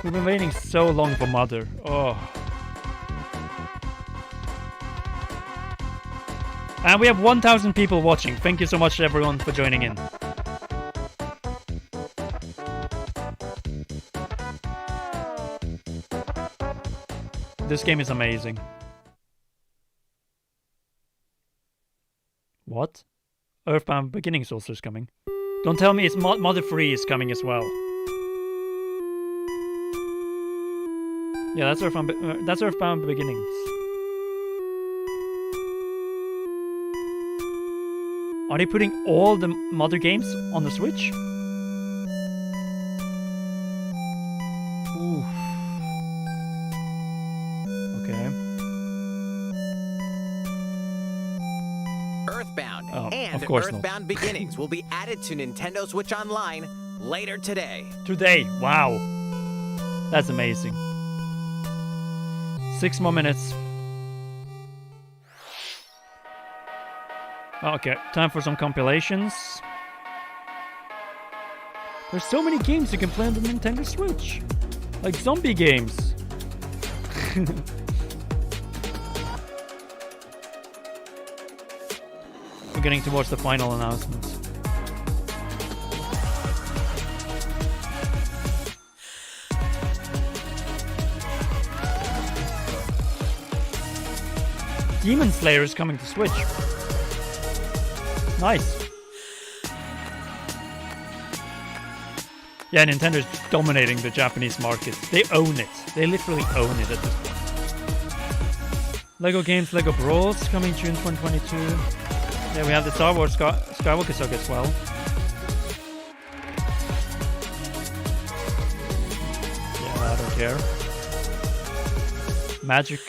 We've been waiting so long for Mother. Oh. And we have 1,000 people watching. Thank you so much, everyone, for joining in. This game is amazing. What? EarthBound Beginnings also is coming. Don't tell me it's Mother 3 is coming as well. Yeah, that's EarthBound Beginnings. Are they putting all the Mother games on the Switch? Ooh. Okay. EarthBound Oh, and of course not. EarthBound Beginnings will be added to Nintendo Switch Online later today. Today, wow. That's amazing. 6 more minutes. Okay, time for some compilations. There's so many games you can play on the Nintendo Switch. Like zombie games. We're getting towards the final announcement. Demon Slayer is coming to Switch. Nice. Yeah, Nintendo's dominating the Japanese market. They own it. They literally own it at this point. Lego games, Lego Brawls coming June 2022. Yeah, we have the Star Wars Skywalker Saga as well. Yeah, I don't care. Magic.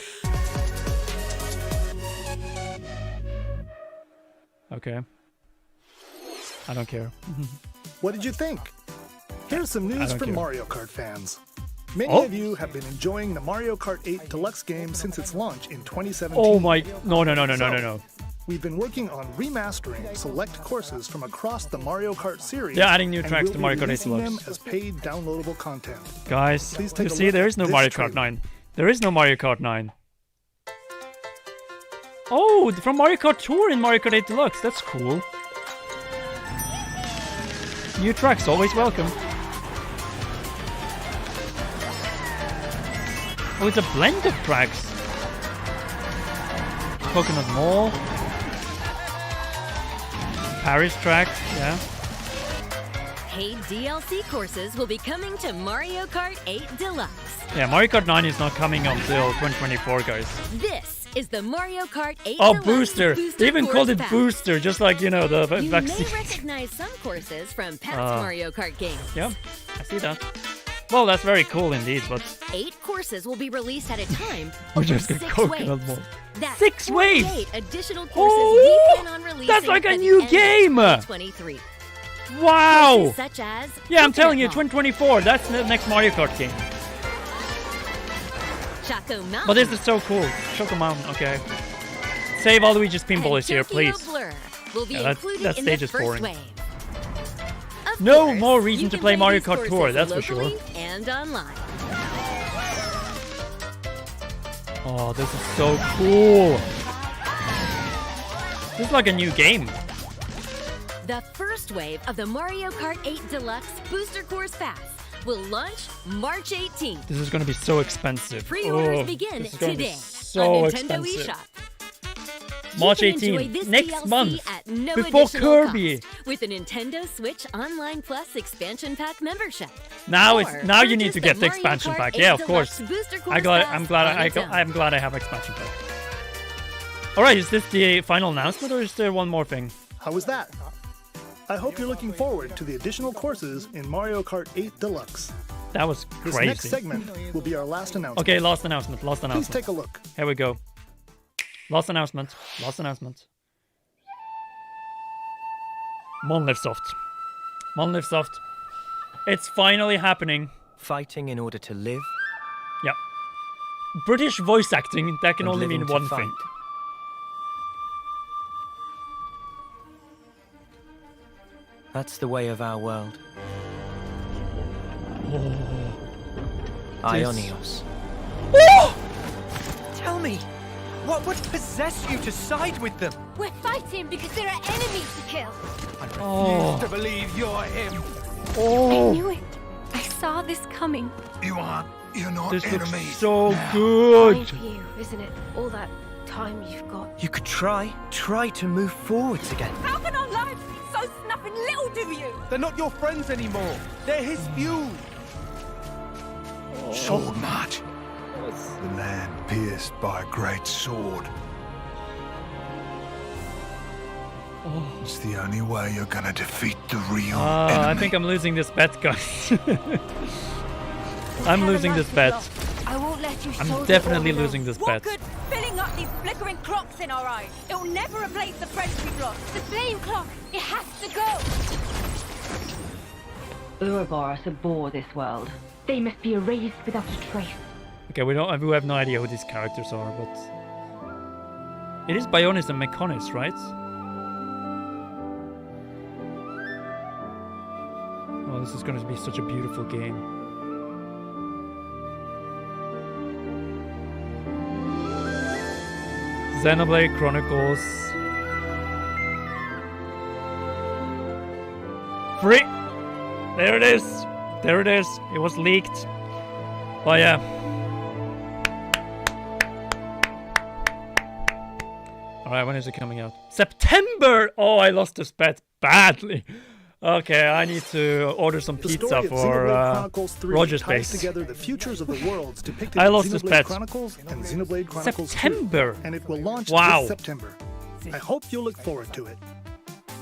Okay. I don't care. What did you think? Here's some news for care. Mario Kart fans. Many of you have been enjoying the Mario Kart 8 Deluxe game since its launch in 2017. Oh my... No. We've been working on remastering select courses from across the Mario Kart series. They're adding new tracks we'll to Mario Kart 8 releasing them Deluxe. as paid downloadable content. Guys, Please take you a see, look there at is no this Mario trailer. Kart 9. There is no Mario Kart 9. Oh, from Mario Kart Tour in Mario Kart 8 Deluxe. That's cool. New tracks, always welcome. Oh, it's a blend of tracks. Coconut Mall. Paris track, yeah. Paid DLC courses will be coming to Mario Kart 8 Deluxe. Yeah, Mario Kart 9 is not coming until 2024, guys. This is the Mario Kart 8 Oh, Deluxe Booster! They even course called it pack. Booster, just like, you know, the You vaccine. may recognize some courses from past Mario Kart games. Yeah, I see that. Well, that's very cool indeed, but 8 courses will be released at a time we over just got 6 Coconut waves. Mall. That's 6 waves! 48 additional courses Oh, we plan on releasing that's like a by the new end of game! 2023. Wow! Courses such as Yeah, I'm telling you, Coconut 2024, that's the next Mario Kart game. Mall, Choco Mountain, But this is so cool. Choco Mountain, okay. Save Waluigi's Pinball and is here, Tokyo please. Blur will be Yeah, that included in stage the is first boring. wave. Of No course, more reason you to can play Mario these Kart courses Tour, that's for sure. locally and online. Oh, this is so cool. This is like a new game. The first wave of the Mario Kart 8 Deluxe Booster Course Pass will launch March 18th. This is going to be so expensive. Pre-orders Oh, begin this is gonna be today so on Nintendo expensive. eShop. March You can enjoy 18th, this next DLC month, at no before additional Kirby. cost with a Nintendo Switch Online Plus expansion pack membership. Now Or it's now you need to purchase get the Mario expansion Kart pack. 8 Yeah, of Deluxe course. Booster Course I'm Pass glad on its own. I have expansion pack. All right, is this the final announcement or is there one more thing? How was that? I hope you're looking forward to the additional courses in Mario Kart 8 Deluxe. That was This crazy. next segment will be our last announcement. Okay, last announcement. Please take a look. Here we go. Last announcement. Monolith Soft. It's finally happening. Fighting in order to live. Yeah. British voice acting, that can And only living mean to one fight. thing. That's the way of our world. Oh. Ionios. Tell me, what would possess you to side with them? We're fighting because there are enemies to kill. Oh. To believe you're him. Oh. I knew it. I saw this coming. You're not This looks enemies. so Fine good. for you, isn't it? All that time you've got. You could try to move forwards again. How can our lives be so snuffing little to you? They're not your friends anymore. They're his fuel. Sword march. The land pierced by a great sword. It's the only way you're gonna defeat the real enemy. I think I'm losing this bet, guys. I'm losing this bet. I won't let you. I'm definitely losing this bet. Filling up these flickering clocks in our eyes. It'll never replace the friends we've lost. The flame clock. It has to go. Ouroboros abhor this world. They must be erased without a trace. Okay, we have no idea who these characters are, but it is Bionis and Mechonis, right? Oh, this is going to be such a beautiful game. Xenoblade Chronicles. free. There it is. There it is. It was leaked. But yeah. Alright, when is it coming out? September! Oh, I lost this bet badly. Okay, I need to order some pizza for Roger's base. Together the futures of the worlds depicted I lost in this Xenoblade bet. Chronicles and Xenoblade Chronicles September! 2, and it will launch Wow. this September. I hope you'll look forward to it.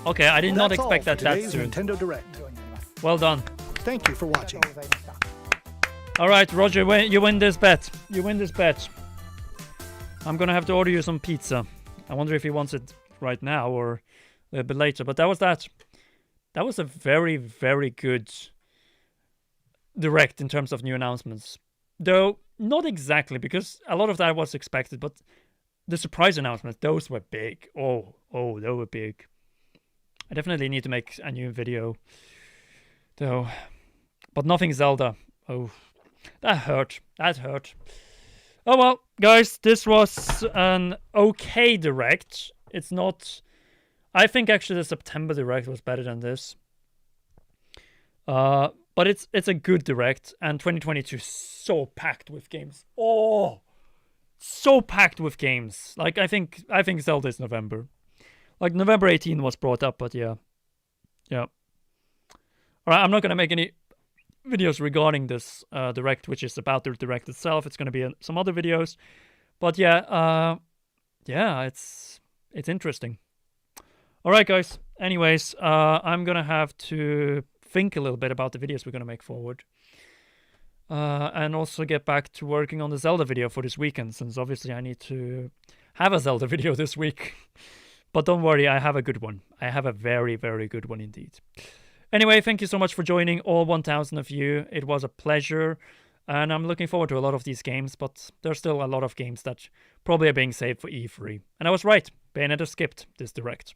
Okay, I did not That's all expect for that today's soon. Nintendo Direct. Well done. Thank you for watching. Alright, Roger, you win this bet. You win this bet. I'm gonna have to order you some pizza. I wonder if he wants it right now or a bit later. But that was that. That was a very, very good Direct in terms of new announcements. Though, not exactly, because a lot of that was expected, but the surprise announcements, those were big. Oh, they were big. I definitely need to make a new video, though. But nothing Zelda. Oh, that hurt. That hurt. Oh well, guys, this was an okay Direct. It's not... I think actually the September Direct was better than this. But it's a good Direct, and 2022 is so packed with games. Oh, so packed with games. Like I think Zelda is November. Like November 18 was brought up, but yeah. All right, I'm not gonna make any videos regarding this Direct, which is about the Direct itself. It's gonna be some other videos, but yeah, it's interesting. All right, guys. Anyways, I'm gonna have to think a little bit about the videos we're gonna make forward, and also get back to working on the Zelda video for this weekend, since obviously I need to have a Zelda video this week. But don't worry, I have a good one. I have a very, very good one indeed. Anyway, thank you so much for joining, all 1,000 of you. It was a pleasure, and I'm looking forward to a lot of these games, but there's still a lot of games that probably are being saved for E3. And I was right, Bayonetta skipped this Direct.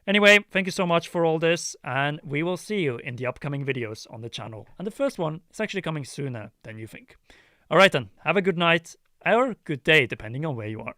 Anyway, thank you so much for all this, and we will see you in the upcoming videos on the channel. And the first one is actually coming sooner than you think. Alright then, have a good night, or good day, depending on where you are.